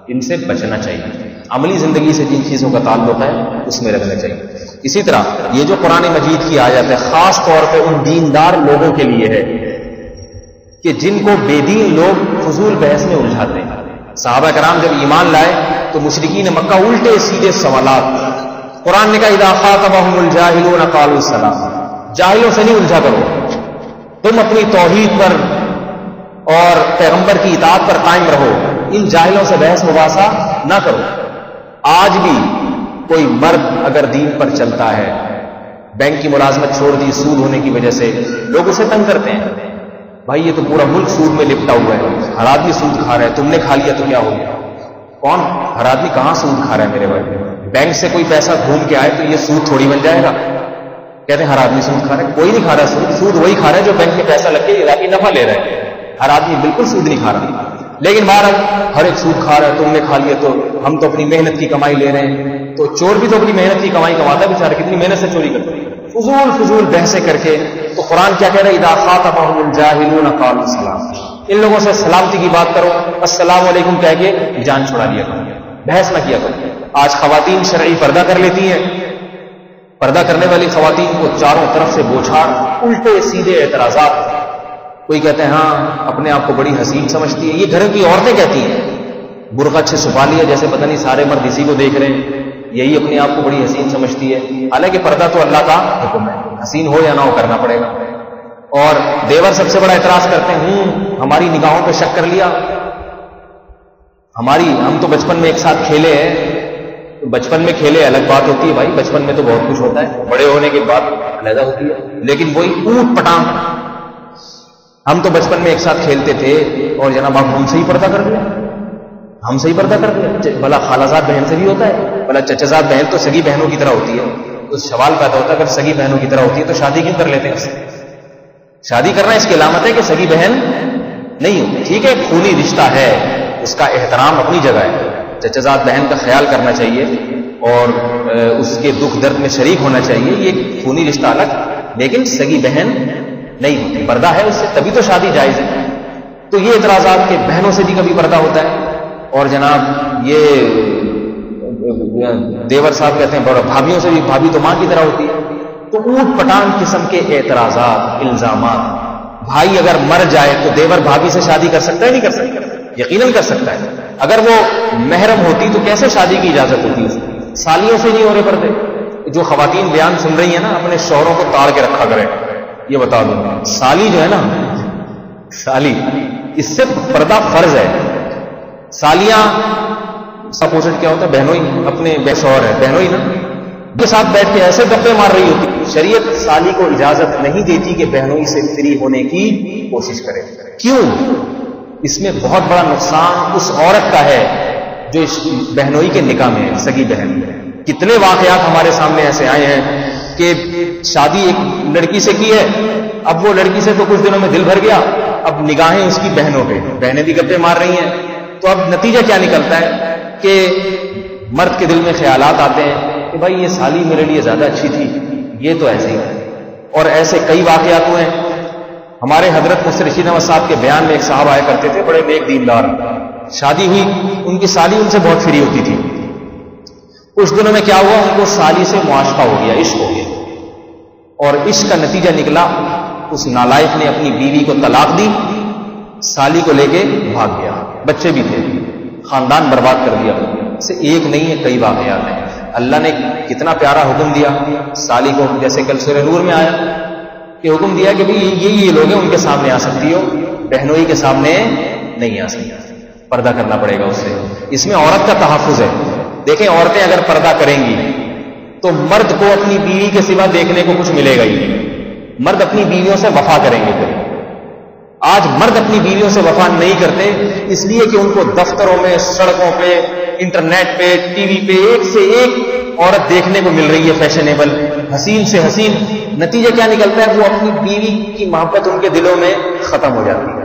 ان سے بچنا چاہیے. عملی زندگی سے جن چیزوں کا تعلق ہے اس میں رکھنا چاہیے. اسی طرح یہ جو قرآن مجید کی آیت ہے خاص طور پہ ان دیندار لوگوں کے لیے ہے کہ جن کو بے دین لوگ فضول بحث میں الجھاتے ہیں. صحابہ کرام جب ایمان لائے تو مشرکین مکہ الٹے سیدھے سوالات. قرآن نے کہا اذا خاطبهم الجاہلون قالوا السلام, جاہلوں سے نہیں الجھا کرو, تم اپنی توحید پر اور پیغمبر کی اطاعت پر قائم رہو, ان جاہلوں سے بحث مباحثہ نہ کرو. آج بھی کوئی مرد اگر دین پر چلتا ہے, بینک کی ملازمت چھوڑ دی سود ہونے کی وجہ سے, لوگ اسے تنگ کرتے ہیں بھائی یہ تو پورا ملک سود میں لپٹا ہوا ہے, ہر آدمی سود کھا رہا ہے, تم نے کھا لیا تو کیا ہو گیا. کون ہر آدمی کہاں سود کھا رہا ہے میرے بھائی, بینک سے کوئی پیسہ گھوم کے آئے تو یہ سود تھوڑی بن جائے گا. کہتے ہیں ہر آدمی سود کھا رہا ہے, کوئی نہیں کھا رہا سود وہی کھا رہا ہے جو بینک میں پیسہ لگ کے اضافی نفع لے رہا ہے. ہر آدمی بالکل سود نہیں کھا رہا, لیکن بہرحال ہر ایک سود کھا رہا ہے, تم نے کھا لیا تو ہم تو اپنی محنت کی کمائی لے رہے ہیں. تو چور بھی تو اپنی محنت کی کمائی کماتا ہے بیچارہ, کتنی محنت سے چوری کرتا ہے, فضول بحثیں کر کے. تو قرآن کیا کہہ رہا ہے اذا خاطبهم الجاهلون قالوا السلام, ان لوگوں سے سلامتی کی بات کرو, السلام علیکم کہہ کے جان چھڑا لیا کرو, بحث نہ کیا کرو. آج خواتین شرعی پردہ کر لیتی ہیں, پردہ کرنے والی خواتین کو چاروں طرف سے بوچھاڑ الٹے سیدھے اعتراضات. کوئی کہتے ہیں ہاں اپنے آپ کو بڑی حسین سمجھتی ہے, یہ گھر کی عورتیں کہتی ہیں برقع اچھے چھپا لیا جیسے پتہ نہیں سارے مرد اسی کو دیکھ رہے ہیں, یہی اپنے آپ کو بڑی حسین سمجھتی ہے. حالانکہ پردہ تو اللہ کا حکم ہے, حسین ہو یا نہ ہو کرنا پڑے گا. اور دیور سب سے بڑا اعتراض کرتے ہیں ہماری نگاہوں پہ شک کر لیا, ہم تو بچپن میں ایک ساتھ کھیلے ہیں. بچپن میں کھیلے الگ بات ہوتی ہے بھائی, بچپن میں تو بہت کچھ ہوتا ہے, بڑے ہونے کے بعد علیحدہ ہوتی ہے. لیکن وہی اوٹ پٹانگ, ہم تو بچپن میں ایک ساتھ کھیلتے تھے اور جناب آپ ہم سے ہی پردہ کر دیا, ہم سے ہی پردہ کر دیا. بھلا خالازاد بہن سے بھی ہوتا ہے, بھلا چچزاد بہن تو سگی بہنوں کی طرح ہوتی ہے. تو سوال پیدا ہوتا ہے اگر سگی بہنوں کی طرح ہوتی ہے تو شادی کیوں کر لیتے ہیں؟ شادی کرنا اس کی علامت ہے کہ سگی بہن نہیں ہوتی. ٹھیک ہے خونی رشتہ ہے, اس کا احترام اپنی جگہ ہے, چچزاد بہن کا خیال کرنا چاہیے اور اس کے دکھ درد میں شریک ہونا چاہیے, یہ خونی رشتہ الگ, لیکن سگی بہن نہیں ہوتی. پردہ ہے اس سے تبھی تو شادی جائز ہے. تو یہ اعتراضات کہ بہنوں سے بھی کبھی پردہ ہوتا ہے, اور جناب یہ دیور صاحب کہتے ہیں بھابھیوں سے بھی, بھابھی تو ماں کی طرح ہوتی ہے. تو اوٹ پٹانگ قسم کے اعتراضات, الزامات. بھائی اگر مر جائے تو دیور بھابھی سے شادی کر سکتا ہے نہیں کر سکتا؟ یقیناً کر سکتا ہے. اگر وہ محرم ہوتی تو کیسے شادی کی اجازت ہوتی ہے؟ سالیوں سے نہیں ہو رہے پردے. جو خواتین بیان سن رہی ہیں نا اپنے شوہروں کو تاڑ کے رکھا کریں, یہ بتا دوں, سالی جو ہے نا, سالی اس سے پردہ فرض ہے. سالیاں اپوزٹ کیا ہوتا ہے, بہنوئی, اپنے شوہر ہے بہنوئی نا, کے ساتھ بیٹھ کے ایسے گپے مار رہی ہوتی. شریعت سالی کو اجازت نہیں دیتی کہ بہنوئی سے فری ہونے کی کوشش کرے. کیوں؟ اس میں بہت بڑا نقصان اس عورت کا ہے جو اس بہنوئی کے نکاح میں ہے, سگی بہن. کتنے واقعات ہمارے سامنے ایسے آئے ہیں کہ شادی ایک لڑکی سے کی ہے, اب وہ لڑکی سے تو کچھ دنوں میں دل بھر گیا, اب نگاہیں اس کی بہنوں پہ, بہنیں بھی گپے مار رہی ہیں. تو اب نتیجہ کیا نکلتا ہے کہ مرد کے دل میں خیالات آتے ہیں, کہ بھائی یہ سالی میرے لیے زیادہ اچھی تھی، یہ تو ایسے ہی ہے. اور ایسے کئی واقعات ہوئے ہیں. ہمارے حضرت مفتی رشید احمد صاحب کے بیان میں ایک صاحب آیا کرتے تھے، بڑے نیک دیندار، شادی ہوئی، ان کی سالی ان سے بہت فری ہوتی تھی. کچھ دنوں میں کیا ہوا، ان کو سالی سے معاشقہ ہو گیا، عشق ہو گیا، اور عشق کا نتیجہ نکلا اس نالائق نے اپنی بیوی کو طلاق دی، سالی کو لے کے بھاگ گیا، بچے بھی تھے، خاندان برباد کر دیا. سے ایک نہیں ہے، کئی واقعات ہیں. اللہ نے کتنا پیارا حکم دیا سالی کو، جیسے کل سورہ نور میں آیا کہ حکم دیا کہ یہ لوگ ہیں، ان کے سامنے آ سکتی ہو، بہنوئی کے سامنے نہیں آ سکتی، پردہ کرنا پڑے گا اس سے. اس میں عورت کا تحفظ ہے. دیکھیں عورتیں اگر پردہ کریں گی تو مرد کو اپنی بیوی کے سوا دیکھنے کو کچھ ملے گا ہی. مرد اپنی بیویوں سے وفا کریں گے. پھر آج مرد اپنی بیویوں سے وفا نہیں کرتے، اس لیے کہ ان کو دفتروں میں، سڑکوں پہ، انٹرنیٹ پہ، ٹی وی پہ ایک سے ایک عورت دیکھنے کو مل رہی ہے، فیشنیبل، حسین سے حسین. نتیجہ کیا نکلتا ہے، وہ اپنی بیوی کی محبت ان کے دلوں میں ختم ہو جاتی ہے.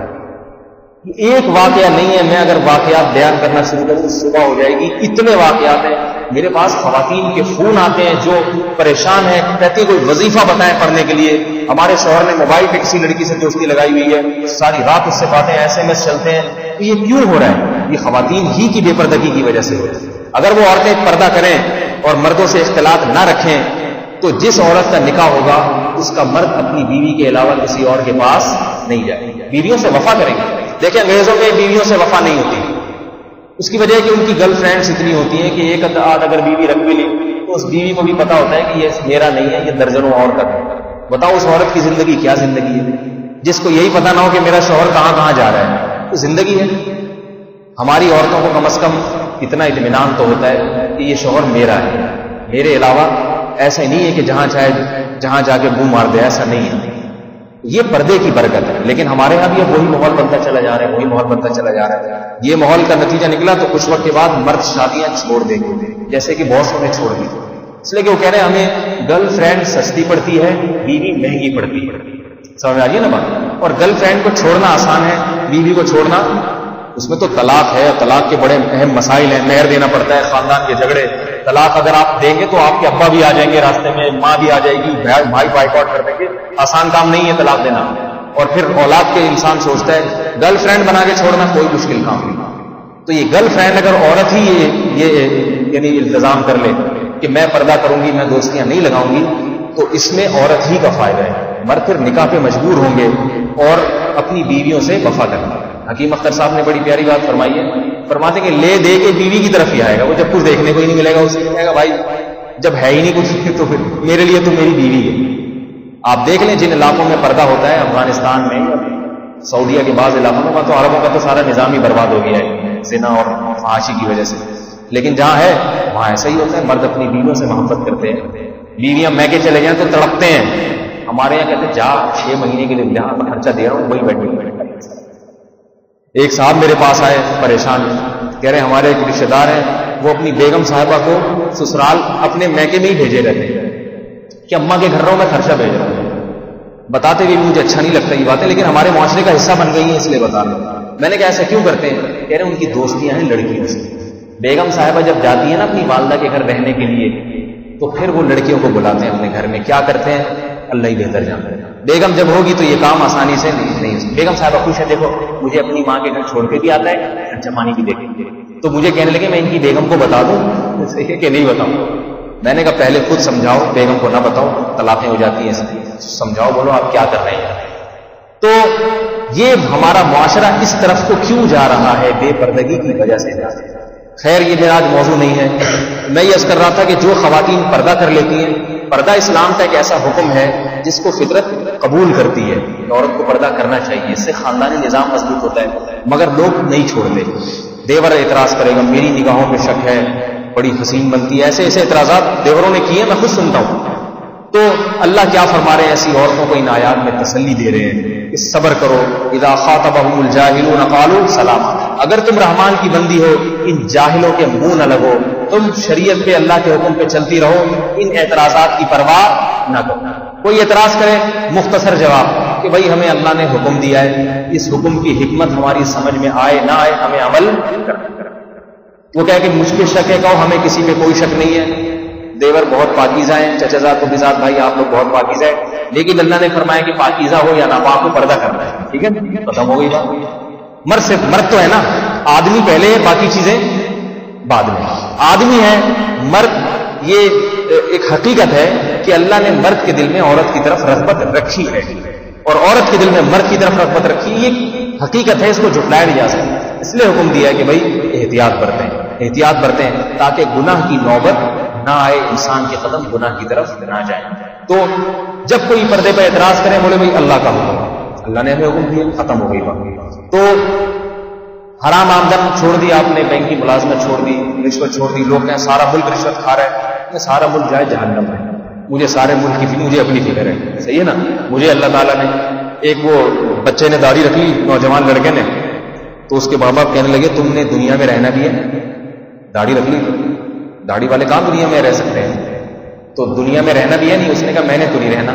ایک واقعہ نہیں ہے، میں اگر واقعات بیان کرنا شروع کروں صبح ہو جائے گی. اتنے واقعات ہیں. میرے پاس خواتین کے فون آتے ہیں جو پریشان ہیں، کہتی کوئی وظیفہ بتائیں پڑھنے کے لیے. ہمارے شوہر نے موبائل پہ کسی لڑکی سے دوستی لگائی ہوئی ہے، ساری رات اس سے باتیں، SMS چلتے ہیں. یہ کیوں ہو رہا ہے؟ یہ خواتین ہی کی بے پردگی کی وجہ سے ہو رہا ہے. اگر وہ عورتیں پردہ کریں اور مردوں سے اختلاط نہ رکھیں تو جس عورت کا نکاح ہوگا اس کا مرد اپنی بیوی کے علاوہ کسی اور کے پاس نہیں جائے گا، بیویوں سے وفا کریں گے. دیکھیں انگریزوں میں بیویوں سے وفا نہیں ہوتی. اس کی وجہ ہے کہ ان کی گرل فرینڈز اتنی ہوتی ہیں کہ ایک آدھ اگر بیوی رکھ بھی لی تو اس بیوی کو بھی پتا ہوتا ہے کہ یہ میرا نہیں ہے، یہ درجنوں اور کا ہے. بتاؤ اس عورت کی زندگی کیا زندگی ہے جس کو یہی پتا نہ ہو کہ میرا شوہر کہاں کہاں جا رہا ہے. تو زندگی ہے. ہماری عورتوں کو کم از کم اتنا اطمینان تو ہوتا ہے کہ یہ شوہر میرا ہے، میرے علاوہ ایسا نہیں ہے کہ جہاں چاہے جہاں جا کے منہ مار دے، ایسا نہیں ہے. یہ پردے کی برکت ہے. لیکن ہمارے یہاں بھی اب وہی ماحول بنتا چلا جا رہا ہے، وہی ماحول بنتا چلا جا رہا ہے. یہ ماحول کا نتیجہ نکلا تو کچھ وقت کے بعد مرد شادیاں چھوڑ دیں گے، جیسے کہ بہت سو نے چھوڑ دی. اس لیے کہ وہ کہہ رہے ہیں ہمیں گرل فرینڈ سستی پڑتی ہے، بیوی مہنگی پڑتی ہے. سمجھ آئیے نا بات. اور گرل فرینڈ کو چھوڑنا آسان ہے، بیوی کو چھوڑنا اس میں تو طلاق ہے، طلاق کے بڑے اہم مسائل ہیں، مہر دینا پڑتا ہے، خاندان کے جھگڑے. طلاق اگر آپ دیں گے تو آپ کے ابا بھی آ جائیں گے راستے میں، ماں بھی آ جائے گی، بھائی بائیکاٹ کر دیں گے. آسان کام نہیں ہے طلاق دینا. اور پھر اولاد کے انسان سوچتا ہے گرل فرینڈ بنا کے چھوڑنا کوئی مشکل کام نہیں. تو یہ گرل فرینڈ اگر عورت ہی یہ یعنی التزام کر لے کہ میں پردہ کروں گی، میں دوستیاں نہیں لگاؤں گی، تو اس میں عورت ہی کا فائدہ ہے. مرد پھر نکاح پہ مجبور ہوں گے اور اپنی بیویوں سے وفا کرنا. حکیم اختر صاحب نے بڑی پیاری بات فرمائی ہے. فرماتے کہ لے دے کے بیوی کی طرف ہی آئے گا. وہ جب کچھ دیکھنے کو ہی نہیں ملے گا اسے کہے گا بھائی جب ہے ہی نہیں کچھ تو پھر میرے لیے تو میری بیوی ہے. آپ دیکھ لیں جن علاقوں میں پردہ ہوتا ہے، افغانستان میں، سعودیہ کے بعض علاقوں میں، تو عربوں کا تو سارا نظام ہی برباد ہو گیا ہے زنا اور فحاشی کی وجہ سے. لیکن جہاں ہے وہاں ایسا ہی ہوتا ہے، مرد اپنی بیویوں سے محبت کرتے ہیں. بیویاں میکے چلے جائیں تو تڑپتے ہیں. ہمارے یہاں کہتے ہیں جا 6 مہینے کے لیے جہاں میں خرچہ دے رہا ہوں وہی بیٹھے. ایک صاحب میرے پاس آئے پریشان، کہہ رہے ہمارے ایک رشتے دار ہیں، وہ اپنی بیگم صاحبہ کو سسرال اپنے میکے میں ہی بھیجے رہتے ہیں کہ اماں کے گھروں میں خرچہ بھیج رہا ہوں. بتاتے بھی مجھے اچھا نہیں لگتا یہ باتیں، لیکن ہمارے معاشرے کا حصہ بن گئی ہیں اس لیے بتا رہا ہوں. میں نے کہا ایسا کیوں کرتے ہیں؟ کہہ رہے ہیں ان کی دوستیاں ہیں لڑکیوں سے. بیگم صاحبہ جب جاتی ہیں نا اپنی والدہ کے گھر رہنے کے لیے تو پھر وہ لڑکیوں کو بلاتے ہیں اپنے گھر میں. کیا کرتے ہیں اللہ ہی بہتر جانتا ہے. بیگم جب ہوگی تو یہ کام آسانی سے نہیں. بیگم صاحبہ خوش ہے، دیکھو مجھے اپنی ماں کے گھر چھوڑ کے بھی آتا ہے، خرچہ پانی بھی دیکھیں گے. تو مجھے کہنے لگے میں ان کی بیگم کو بتا دوں کہ نہیں بتاؤں. میں نے کہا پہلے خود سمجھاؤ، بیگم کو نہ بتاؤ، طلاقیں ہو جاتی ہیں. سمجھاؤ، بولو آپ کیا کر رہے ہیں. تو یہ ہمارا معاشرہ اس طرف کو کیوں جا رہا ہے؟ بے پردگی کی وجہ سے. خیر یہ میرا آج موضوع نہیں ہے. میں یہ عرض کر رہا تھا کہ جو خواتین پردہ کر لیتی ہیں، پردہ اسلام کا ایک ایسا حکم ہے جس کو فطرت قبول کرتی ہے. عورت کو پردہ کرنا چاہیے، اس سے خاندانی نظام مضبوط ہوتا ہے. مگر لوگ نہیں چھوڑتے. دیور اعتراض کرے گا، میری نگاہوں پہ شک ہے، بڑی حسین بنتی ہے. ایسے ایسے اعتراضات دیوروں نے کیے، میں خود سنتا ہوں. تو اللہ کیا فرما رہے ہیں؟ ایسی عورتوں کو ان آیات میں تسلی دے رہے ہیں کہ صبر کرو. اذا خاطبهم الجاهلون قالوا سلاما. اگر تم رحمان کی بندی ہو ان جاہلوں کے منہ نہ لگو، تم شریعت پہ اللہ کے حکم پہ چلتی رہو، ان اعتراضات کی پرواہ نہ کرو. کوئی اعتراض کرے، مختصر جواب کہ بھائی ہمیں اللہ نے حکم دیا ہے، اس حکم کی حکمت ہماری سمجھ میں آئے نہ آئے ہمیں عمل کرنا. وہ کہے کہ مجھ پہ شک ہے، کہو ہمیں کسی پہ کوئی شک نہیں ہے. دیور بہت پاکیزہ ہیں، چچا کو بزاد بھائی آپ لوگ بہت پاکیزہ ہیں، لیکن اللہ نے فرمایا کہ پاکیزہ ہو یا ناپاک ہو پردہ کرنا ہے. ٹھیک ہے، ختم ہو گئی بات. مرد سے مرد تو ہے نا، آدمی پہلے ہے، باقی چیزیں بعد میں. آدمی ہے، مرد، یہ ایک حقیقت ہے کہ اللہ نے مرد کے دل میں عورت کی طرف رغبت رکھی ہے اور عورت کے دل میں مرد کی طرف رغبت رکھی. یہ حقیقت ہے، اس کو جھٹلایا نہیں جا سکتا. اس لیے حکم دیا ہے کہ بھائی احتیاط برتیں، احتیاط برتیں تاکہ گناہ کی نوبت نہ آئے، انسان کے قدم گناہ کی طرف نہ جائیں. تو جب کوئی پردے پہ اعتراض کرے بولے بھائی اللہ کا حکم، اللہ نے ہمیں حکم دیا، ختم ہو گئی بات. تو حرام آمدن چھوڑ دی آپ نے، بینک کی ملازمت چھوڑ دی، رشوت چھوڑ دی. لوگ کہیں سارا ملک رشوت کھا رہا ہے، سارا ملک جائے جہنم میں، مجھے سارے ملک کی فکر، مجھے اپنی فکر ہے. صحیح ہے نا. مجھے اللہ تعالیٰ نے، ایک وہ بچے نے داڑھی رکھ لی، نوجوان لڑکے نے، تو اس کے ماں باپ کہنے لگے تم نے دنیا میں رہنا بھی ہے، داڑھی رکھ لی، داڑھی والے کام دنیا میں رہ سکتے ہیں، تو دنیا میں رہنا بھی ہے نہیں. اس نے کہا میں نے تو نہیں رہنا،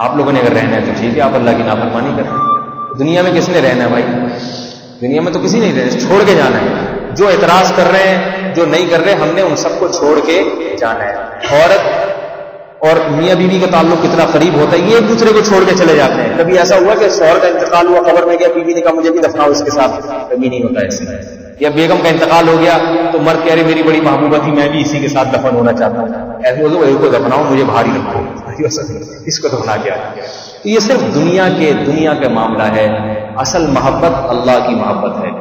آپ لوگوں نے اگر رہنا ہے تو ٹھیک ہے، آپ اللہ کی نافرمانی کریں. دنیا میں کس نے رہنا ہے بھائی؟ دنیا میں تو کسی نہیں رہنا، چھوڑ کے جانا ہے. جو اعتراض کر رہے ہیں، جو نہیں کر رہے، ہم نے ان سب کو چھوڑ کے جانا ہے. عورت اور میاں بیوی کا تعلق کتنا قریب ہوتا ہے، یہ ایک دوسرے کو چھوڑ کے چلے جاتے ہیں. کبھی ایسا ہوا کہ شوہر کا انتقال ہوا، قبر میں گیا، بیوی نے کہا مجھے بھی دفناؤ اس کے ساتھ، کبھی نہیں ہوتا ایسے. یا بیگم کا انتقال ہو گیا تو مرد کہہ رہے میری بڑی محبوبہ تھی، میں بھی اسی کے ساتھ دفن ہونا چاہتا ہوں. ایسے بولو وہی کو دفناؤ، مجھے بھاری رکھو، اس کو دفنا کے. تو یہ صرف دنیا کا معاملہ ہے. اصل محبت اللہ کی محبت ہے.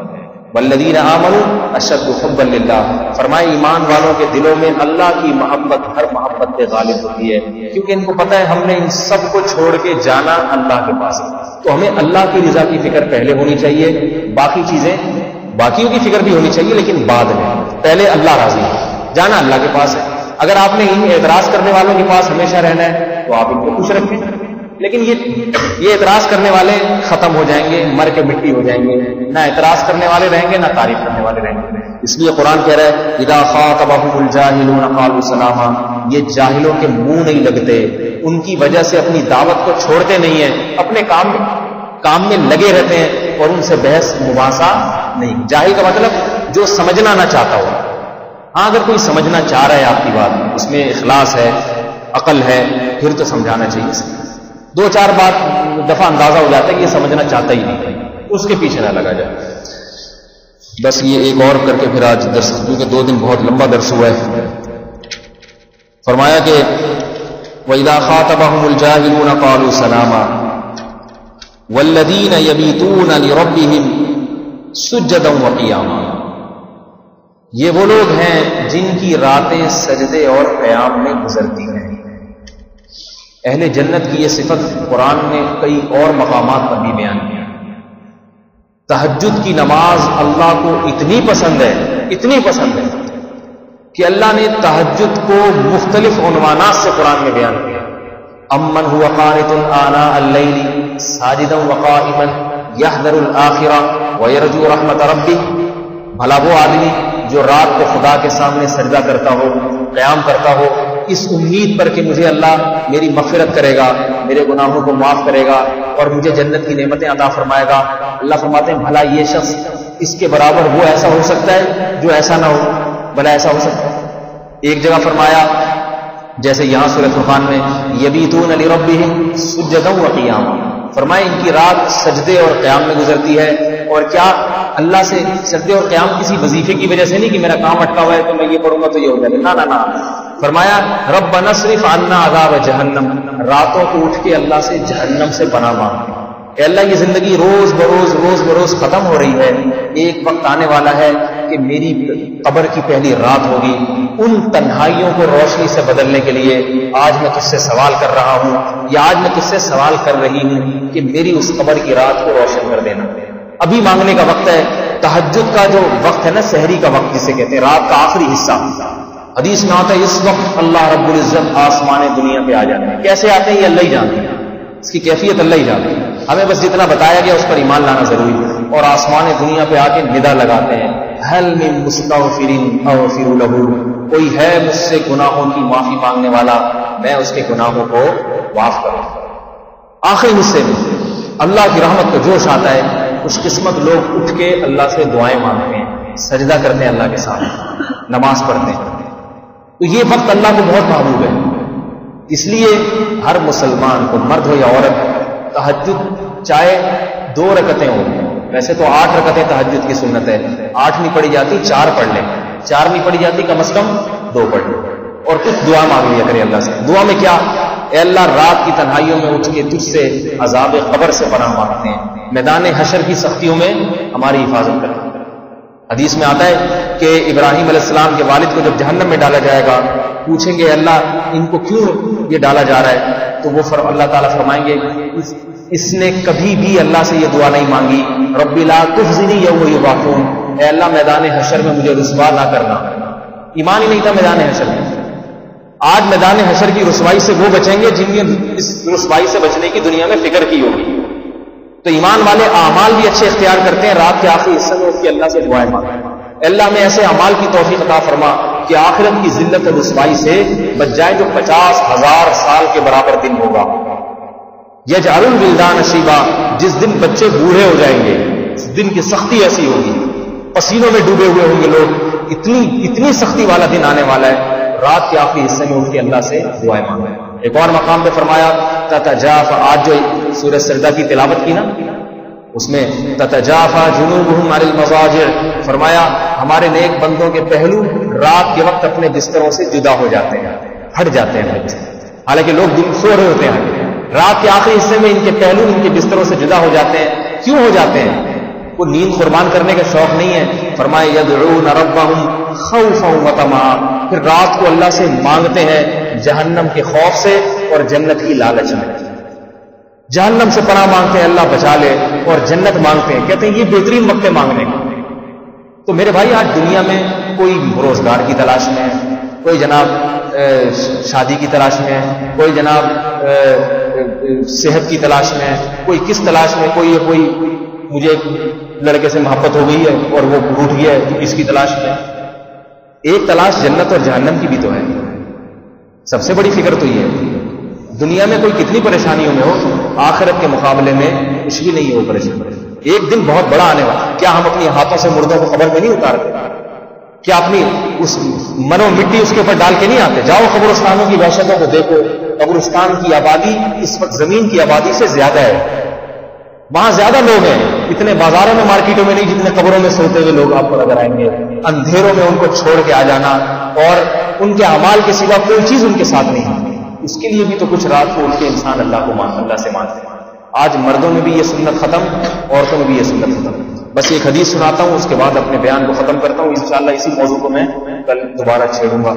والذین آمنوا اشد حبا للہ، فرمائے ایمان والوں کے دلوں میں اللہ کی محبت ہر محبت پہ غالب ہوتی ہے، کیونکہ ان کو پتہ ہے ہم نے ان سب کو چھوڑ کے جانا اللہ کے پاس. تو ہمیں اللہ کی رضا کی فکر پہلے ہونی چاہیے، باقی چیزیں باقیوں کی فکر بھی ہونی چاہیے، لیکن بعد میں. پہلے اللہ راضی ہے، جانا اللہ کے پاس ہے. اگر آپ نے ان اعتراض کرنے والوں کے پاس ہمیشہ رہنا ہے تو آپ ان کو خوش رکھیں، لیکن یہ اعتراض کرنے والے ختم ہو جائیں گے، مر کے مٹی ہو جائیں گے. نہ اعتراض کرنے والے رہیں گے، نہ تعریف کرنے والے رہیں گے. اس لیے قرآن کہہ رہا ہے اذا خاطبهم الجاهلون قالوا سلاما، یہ جاہلوں کے منہ نہیں لگتے، ان کی وجہ سے اپنی دعوت کو چھوڑتے نہیں ہیں، اپنے کام میں لگے رہتے ہیں اور ان سے بحث مباحثہ نہیں. جاہل کا مطلب جو سمجھنا نہ چاہتا ہو. ہاں اگر کوئی سمجھنا چاہ رہا ہے آپ کی بات، اس میں اخلاص ہے، عقل ہے، پھر تو سمجھانا چاہیے. دو چار بات دفعہ اندازہ ہو جاتا ہے کہ یہ سمجھنا چاہتا ہی نہیں، اس کے پیچھے نہ لگا جائے. بس یہ ایک اور کر کے پھر آج درس، کیونکہ 2 دن بہت لمبا درس ہوا ہے. فرمایا کہ وَإِذَا خَاطَبَهُمُ الْجَاهِلُونَ قَالُوا سَلَامًا وَالَّذِينَ يَبِيتُونَ لِرَبِّهِمْ سُجَّدًا وَقِيَامًا، یہ وہ لوگ ہیں جن کی راتیں سجدے اور قیام میں گزرتی ہیں. اہل جنت کی یہ صفت قرآن نے کئی اور مقامات پر بھی بیان کیا. تہجد کی نماز اللہ کو اتنی پسند ہے کہ اللہ نے تہجد کو مختلف عنوانات سے قرآن میں بیان کیا. امن هو قانت آناء الليل ساجدا وقائما يحذر الآخرة ويرجو رحمت ربه، بھلا وہ آدمی جو رات کو خدا کے سامنے سجدہ کرتا ہو، قیام کرتا ہو، اس امید پر کہ مجھے اللہ میری مغفرت کرے گا، میرے گناہوں کو معاف کرے گا اور مجھے جنت کی نعمتیں عطا فرمائے گا. اللہ فرماتے ہیں بھلا یہ شخص، اس کے برابر وہ ایسا ہو سکتا ہے جو ایسا نہ ہو؟ بھلا ایسا ہو سکتا ہے؟ ایک جگہ فرمایا جیسے یہاں سورۃ فرقان میں یبیتون لربہم سجدا وقیاما، فرمائے ان کی رات سجدے اور قیام میں گزرتی ہے. اور کیا اللہ سے سجدے اور قیام کسی وظیفے کی وجہ سے نہیں کہ میرا کام اٹکا ہوا ہے تو میں یہ پڑھوں گا تو یہ ہو جائے گا، نہ. فرمایا ربنا اصرف عنا عذاب جہنم، راتوں کو اٹھ کے اللہ سے جہنم سے پناہ مانگتے ہیں کہ اللہ یہ زندگی روز بروز ختم ہو رہی ہے، ایک وقت آنے والا ہے کہ میری قبر کی پہلی رات ہوگی. ان تنہائیوں کو روشنی سے بدلنے کے لیے آج میں تجھ سے سوال کر رہا ہوں، یا آج میں تجھ سے سوال کر رہی ہوں کہ میری اس قبر کی رات کو روشن کر دینا. ابھی مانگنے کا وقت ہے. تہجد کا جو وقت ہے نا، سحری کا وقت جسے کہتے ہیں، رات کا آخری حصہ. حدیث میں آتا ہے اس وقت اللہ رب العزت آسمان دنیا پہ آ جاتے ہیں. کیسے آتے ہیں یہ اللہ ہی جانتے ہیں، اس کی کیفیت اللہ ہی جانتے ہیں. ہمیں بس جتنا بتایا گیا اس پر ایمان لانا ضروری ہے. اور آسمان دنیا پہ آ کے ندا لگاتے ہیں هل من مستغفر اغفر له، کوئی ہے مجھ سے گناہوں کی معافی مانگنے والا، میں اس کے گناہوں کو معاف کروں. آخری حصے میں اللہ کی رحمت کو جوش آتا ہے. خوش قسمت لوگ اٹھ کے اللہ سے دعائیں مانگتے ہیں، سجدہ کرتے ہیں اللہ کے سامنے، نماز پڑھتے ہیں. تو یہ وقت اللہ کو بہت محبوب ہے. اس لیے ہر مسلمان کو، مرد ہو یا عورت، تہجد چاہے 2 رکعتیں ہوں، ویسے تو 8 رکعتیں تہجد کی سنت ہے، 8 نہیں پڑھی جاتی 4 پڑھ لیں، 4 نہیں پڑھی جاتی کم از کم 2 پڑھ لیں، اور کچھ دعا مانگ لیا کرے اللہ سے. دعا میں کیا؟ اے اللہ رات کی تنہائیوں میں اٹھ کے تجھ سے عذاب قبر سے پناہ مانگتے ہیں، میدان حشر کی سختیوں میں ہماری حفاظت کرتے ہیں. حدیث میں آتا ہے کہ ابراہیم علیہ السلام کے والد کو جب جہنم میں ڈالا جائے گا، پوچھیں گے اللہ ان کو کیوں یہ ڈالا جا رہا ہے، تو وہ اللہ تعالیٰ فرمائیں گے اس نے کبھی بھی اللہ سے یہ دعا نہیں مانگی، رب لا تخزنی یوم یبعثون، اے اللہ میدان حشر میں مجھے رسوا نہ کرنا. ایمان ہی نہیں تھا میدان حشر میں. آج میدان حشر کی رسوائی سے وہ بچیں گے جن نے اس رسوائی سے بچنے کی دنیا میں فکر کی ہوگی. تو ایمان والے اعمال بھی اچھے اختیار کرتے ہیں، رات کے آخری حصے میں اٹھ کے اللہ سے دعائیں مانگتے ہیں، اللہ میں ایسے اعمال کی توفیق عطا فرما کہ آخرت کی ذلت اور رسوائی سے بچ جائیں، جو 50,000 سال کے برابر دن ہوگا. یجعل الولدان شیبا، جس دن بچے بوڑھے ہو جائیں گے، اس دن کی سختی ایسی ہوگی، پسینوں میں ڈوبے ہوئے ہوں گے لوگ، اتنی سختی والا دن آنے والا ہے. رات کے آخری حصے میں اٹھ کے اللہ سے دعائیں مانگیں. ایک اور مقام پہ فرمایا تتجافا، آج جو سورہ سجدہ کی تلاوت کی نا، اس میں تتجافا جنوبہم عن المضاجع، فرمایا ہمارے نیک بندوں کے پہلو رات کے وقت اپنے بستروں سے جدا ہو جاتے ہیں، ہٹ جاتے ہیں. حالانکہ لوگ دن سو رہے ہوتے ہیں، رات کے آخری حصے میں ان کے پہلو ان کے بستروں سے جدا ہو جاتے ہیں. کیوں ہو جاتے ہیں؟ وہ نیند قربان کرنے کا شوق نہیں ہے. فرمائے یدعون ربہم خوفا وطمعا، پھر رات کو اللہ سے مانگتے ہیں جہنم کے خوف سے اور جنت کی لالچ میں. جہنم سے پناہ مانگتے ہیں اللہ بچا لے، اور جنت مانگتے ہیں. کہتے ہیں یہ بہترین وقت ہے مانگنے کا. تو میرے بھائی آج دنیا میں کوئی روزگار کی تلاش میں ہے، کوئی جناب شادی کی تلاش میں ہے، کوئی جناب صحت کی تلاش میں ہے، کوئی کس تلاش میں، کوئی مجھے ایک لڑکے سے محبت ہو گئی ہے اور وہ ٹوٹ گیا ہے، تو اس کی تلاش میں. ایک تلاش جنت اور جہنم کی بھی تو ہے. سب سے بڑی فکر تو یہ ہے. دنیا میں کوئی کتنی پریشانیوں میں ہو، آخرت کے مقابلے میں کچھ بھی نہیں ہے وہ پریشانی. ایک دن بہت بڑا آنے والا. کیا ہم اپنی ہاتھوں سے مردوں کو قبر میں نہیں اتارتے؟ کیا اپنی اس منو مٹی اس کے اوپر ڈال کے نہیں آتے؟ جاؤ قبرستانوں کی وحشتوں کو دیکھو. قبرستان کی آبادی اس وقت زمین کی آبادی سے زیادہ ہے. وہاں زیادہ لوگ ہیں، اتنے بازاروں میں مارکیٹوں میں نہیں جتنے قبروں میں سوتے ہوئے لوگ آپ کو نظر آئیں گے. اندھیروں میں ان کو چھوڑ کے آ جانا، اور ان کے اعمال کے سوا کوئی چیز ان کے ساتھ نہیں ہے. اس کے لیے بھی تو کچھ رات کو اٹھ کے انسان اللہ سے مانگتے ہیں. آج مردوں میں بھی یہ سنت ختم، عورتوں میں بھی یہ سنت ختم. بس ایک حدیث سناتا ہوں، اس کے بعد اپنے بیان کو ختم کرتا ہوں. انشاءاللہ اسی موضوع کو میں کل دوبارہ چھیڑوں گا.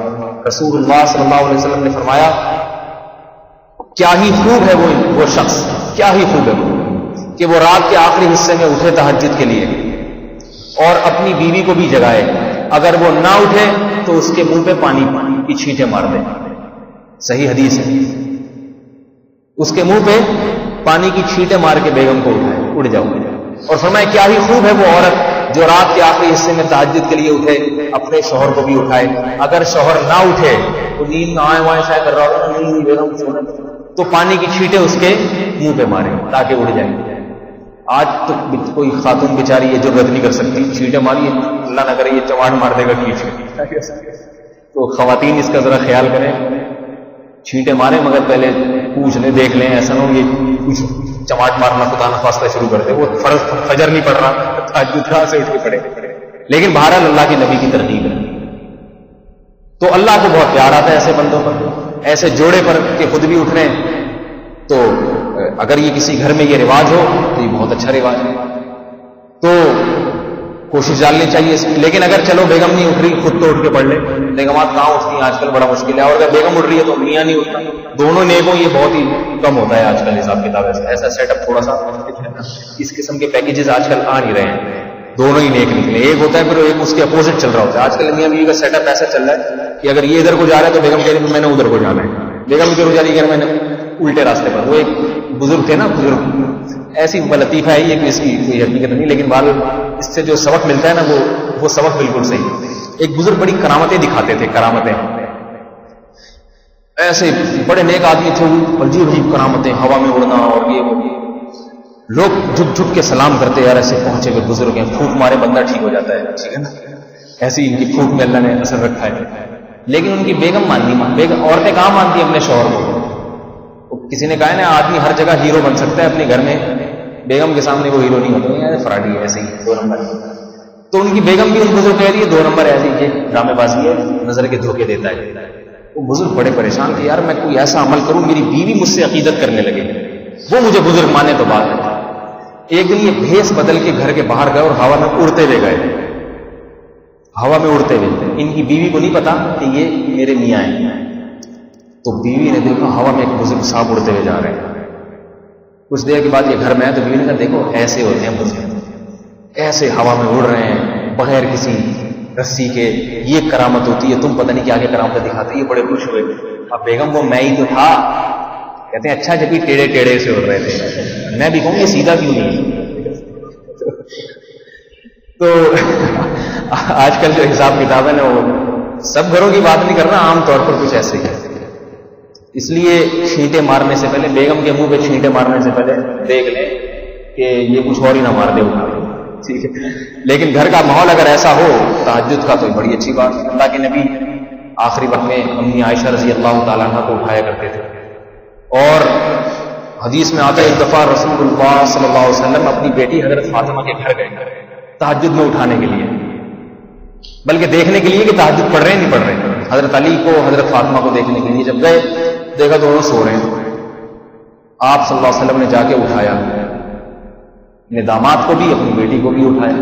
رسول اللہ صلی اللہ علیہ وسلم نے فرمایا کیا ہی خوب ہے وہ شخص، کیا ہی خوب ہے وہ کہ وہ رات کے آخری حصے میں اٹھے تہجد کے لیے اور اپنی بیوی کو بھی جگائے. اگر وہ نہ اٹھے تو اس کے منہ پہ پانی کی چھینٹیں مار دے. صحیح حدیث ہے. اس کے منہ پہ پانی کی چھینٹیں مار کے بیگم کو اٹھائے، اڑ جاؤ. اور فرمائے کیا ہی خوب ہے وہ عورت جو رات کے آخری حصے میں تہجد کے لیے اٹھے، اپنے شوہر کو بھی اٹھائے. اگر شوہر نہ اٹھے تو نیند میں آئیں وائیں شاید کر رہا ہوگا، نہیں بیگم سونا، تو پانی کی چھینٹیں اس کے منہ پہ مارے تاکہ اڑ جائیں. آج تو کوئی خاتون بیچاری یہ ضرورت نہیں کر سکتی، چھینٹیں ماری، اللہ نہ کرے یہ چماٹ مار دے گا کھینچ کے. تو خواتین اس کا ذرا خیال کریں، چھینٹیں ماریں مگر پہلے پوچھ لیں، دیکھ لیں، ایسا نہ ہو یہ کچھ چماٹ مارنا خدا نخواستہ شروع کر دے. وہ فرض فجر نہیں پڑ رہا، تہجد کہاں سے اٹھ کے پڑے. لیکن بہرحال اللہ کے نبی کی ترغیب ہے. تو اللہ کو بہت پیار آتا ہے ایسے بندوں پر، ایسے جوڑے پر کہ خود بھی اٹھ رہے ہیں. تو اگر یہ کسی گھر میں یہ رواج ہو تو یہ بہت اچھا رواج ہے، تو کوشش ڈالنی چاہیے اس میں. لیکن اگر چلو بیگم نہیں اٹھ رہی، خود تو اٹھ کے پڑھ لے. بیگمات کہاں اٹھتی ہیں آج کل، بڑا مشکل ہے. اور اگر بیگم اٹھ رہی ہے تو میاں نہیں اٹھتا. دونوں نیکوں یہ بہت ہی کم ہوتا ہے آج کل حساب کتاب. ایسا سیٹ اپ تھوڑا سا اس قسم کے پیکیجز آج کل آ نہیں رہے ہیں. دونوں ہی نیک نکلے. ایک ہوتا ہے پھر ایک اس کے اپوزٹ چل رہا ہوتا ہے. آج کل میاں بیوی کا سیٹ اپ ایسا چل رہا ہے کہ اگر یہ ادھر کو جا رہا ہے تو بیگم کہہ رہی ہے میں نے ادھر کو جانا ہے، بیگم ادھر کو جا رہی ہے میں نے الٹے راستے پر. وہ ایک بزرگ تھے نا، بزرگ، ایسی لطیفہ ہے یہ کہ اس کی کوئی حقیقت نہیں، لیکن بہرحال اس سے جو سبق ملتا ہے نا وہ سبق بالکل صحیح. ایک بزرگ بڑی کرامتیں دکھاتے تھے، کرامتیں. ایسے بڑے نیک آدمی تھے، عجیب عجیب کرامتیں، ہوا میں اڑنا اور یہ وہ. لوگ جھک جھک کے سلام کرتے، یار ایسے پہنچے ہوئے بزرگ ہیں، پھوک مارے بندہ ٹھیک ہو جاتا ہے. ٹھیک ہے نا، ایسی ان کی پھوک میں اللہ نے اثر رکھا ہے. لیکن ان کی بیگم مانتی، عورتیں کہاں مانتی اپنے شوہر کو؟ کسی نے کہا نا آدمی ہر جگہ ہیرو بن سکتا ہے، اپنے گھر میں بیگم کے سامنے وہ ہیرو نہیں ہوتے، فراڈی ہے، ایسے ہی 2 نمبر۔ تو ان کی بیگم بھی ان بزرگ کہہ رہی ہے 2 نمبر ایسے ہی ڈرامے بازی ہے، نظر کے دھوکے دیتا ہے۔ وہ بزرگ بڑے پریشان تھے، یار میں کوئی ایسا عمل کروں میری بیوی مجھ سے عقیدت کرنے لگے، وہ مجھے بزرگ مانے تو بات ہے۔ ایک دن یہ بھیس بدل کے گھر کے باہر گئے اور ہوا میں اڑتے ہوئے گئے، ہوا میں اڑتے ہوئے۔ ان کی بیوی کو نہیں پتا کہ یہ میرے میاں ہیں، تو بیوی نے دیکھا ہوا میں ایک بزرگ صاحب اڑتے ہوئے جا رہے ہیں۔ کچھ دیر کے بعد یہ گھر میں آئے تو بیوی نے کہا دیکھو ایسے ہوتے ہیں بزرگ، ایسے ہوا میں اڑ رہے ہیں بغیر کسی رسی کے، یہ کرامت ہوتی ہے، تم پتہ نہیں کیا کیا کرامت دکھاتے۔ یہ بڑے خوش ہوئے۔ اب بیگم وہ میں ہی تو تھا، کہتے ہیں اچھا جب یہ ٹیڑے ٹیڑے سے اڑ رہے تھے، میں بھی کہوں یہ سیدھا کیوں نہیں۔ تو آج کل جو حساب کتاب ہے نا، وہ سب گھروں کی بات نہیں کرنا، عام طور پر کچھ ایسے ہی ہے۔ اس لیے چھینٹے مارنے سے پہلے، بیگم کے منہ پہ چھینٹے مارنے سے پہلے دیکھ لیں کہ یہ کچھ اور ہی نہ مار دے اٹھا، ٹھیک ہے۔ لیکن گھر کا ماحول اگر ایسا ہو تہجد کا تو بڑی اچھی بات۔ اللہ کے نبی آخری وقت میں امی عائشہ رضی اللہ تعالیٰ عنہ کو اٹھایا کرتے تھے، اور حدیث میں آتا ہے ایک دفعہ رسول اللہ صلی اللہ علیہ وسلم اپنی بیٹی حضرت فاطمہ کے گھر گئے تہجد میں اٹھانے کے لیے، بلکہ دیکھنے کے لیے کہ تہجد پڑھ رہے ہیں نہیں پڑھ رہے، حضرت علی کو حضرت فاطمہ کو دیکھنے کے لیے۔ جب گئے دیکھا دونوں سو رہے ہیں، آپ صلی اللہ علیہ وسلم نے جا کے اٹھایا، اپنے داماد کو بھی اپنی بیٹی کو بھی اٹھایا،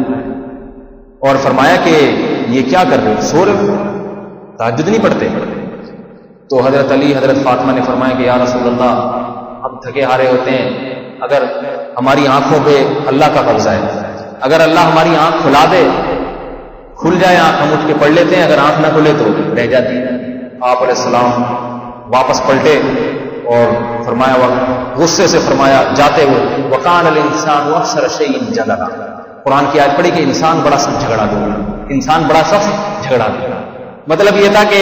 اور فرمایا کہ یہ کیا کر رہے ہو، سو رہے ہو، تہجد نہیں پڑھتے؟ تو حضرت علی حضرت فاطمہ نے فرمایا کہ یا رسول اللہ ہم تھکے ہارے ہوتے ہیں، اگر ہماری آنکھوں پہ اللہ کا قبضہ ہے، اگر اللہ ہماری آنکھ کھلا دے، کھل جائے آنکھ، ہم اٹھ کے پڑھ لیتے ہیں، اگر آنکھ نہ کھلے تو رہ جاتی ہے۔ آپ علیہ السلام واپس پلٹے اور فرمایا، غصے سے فرمایا جاتے ہوئے، وَقَانَ الْإِنسَانُ أَكْثَرَ شَيْءٍ جَدَلًا، قرآن کی آیت پڑھی کہ انسان بڑا سخت جھگڑا دوں گا، انسان بڑا سخت جھگڑا دوں گا۔ مطلب یہ تھا کہ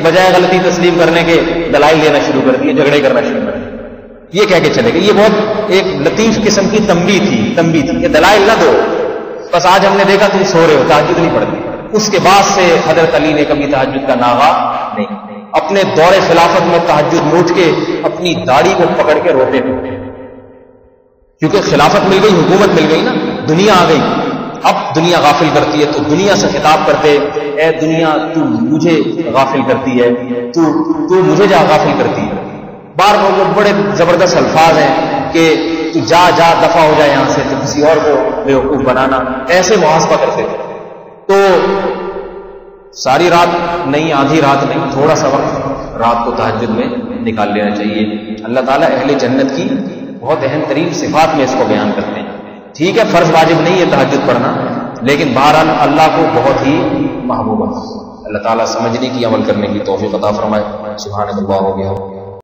بجائے غلطی تسلیم کرنے کے دلائل لینا شروع کر دیے، جھگڑے کرنا شروع کر دیے۔ یہ کہہ کے چلے گئے، یہ بہت ایک لطیف قسم کی تنبیہ تھی کہ دلائل نہ دو، بس آج ہم نے دیکھا تم سو رہے ہو، تہجد نہیں پڑھتے۔ اس کے بعد سے حضرت علی نے کبھی تہجد کا ناغہ نہیں، اپنے دور خلافت میں تہجد میں اٹھ کے اپنی داڑھی کو پکڑ کے روتے تھے، کیونکہ خلافت مل گئی، حکومت مل گئی نا، دنیا آ گئی، اب دنیا غافل کرتی ہے، تو دنیا سے خطاب کرتے، اے دنیا تو مجھے غافل کرتی ہے، تو مجھے جا غافل کرتی ہے۔ بار بار بڑے زبردست الفاظ ہیں کہ تو جا دفع ہو جائے یہاں سے، تو کسی اور کو بیوقوف بنانا، ایسے محاسبہ کرتے تھے۔ تو ساری رات نہیں، آدھی رات نہیں، تھوڑا سا وقت رات کو تہجد میں نکال لینا چاہیے۔ اللہ تعالیٰ اہل جنت کی بہت اہم ترین صفات میں اس کو بیان کرتے ہیں۔ ٹھیک ہے فرض واجب نہیں ہے تہجد پڑھنا، لیکن بہرحال اللہ کو بہت ہی محبوب ہے۔ اللہ تعالیٰ سمجھنے کی، عمل کرنے کی توفیق عطا فرمائے۔ سبحان اللہ و بحمدہ۔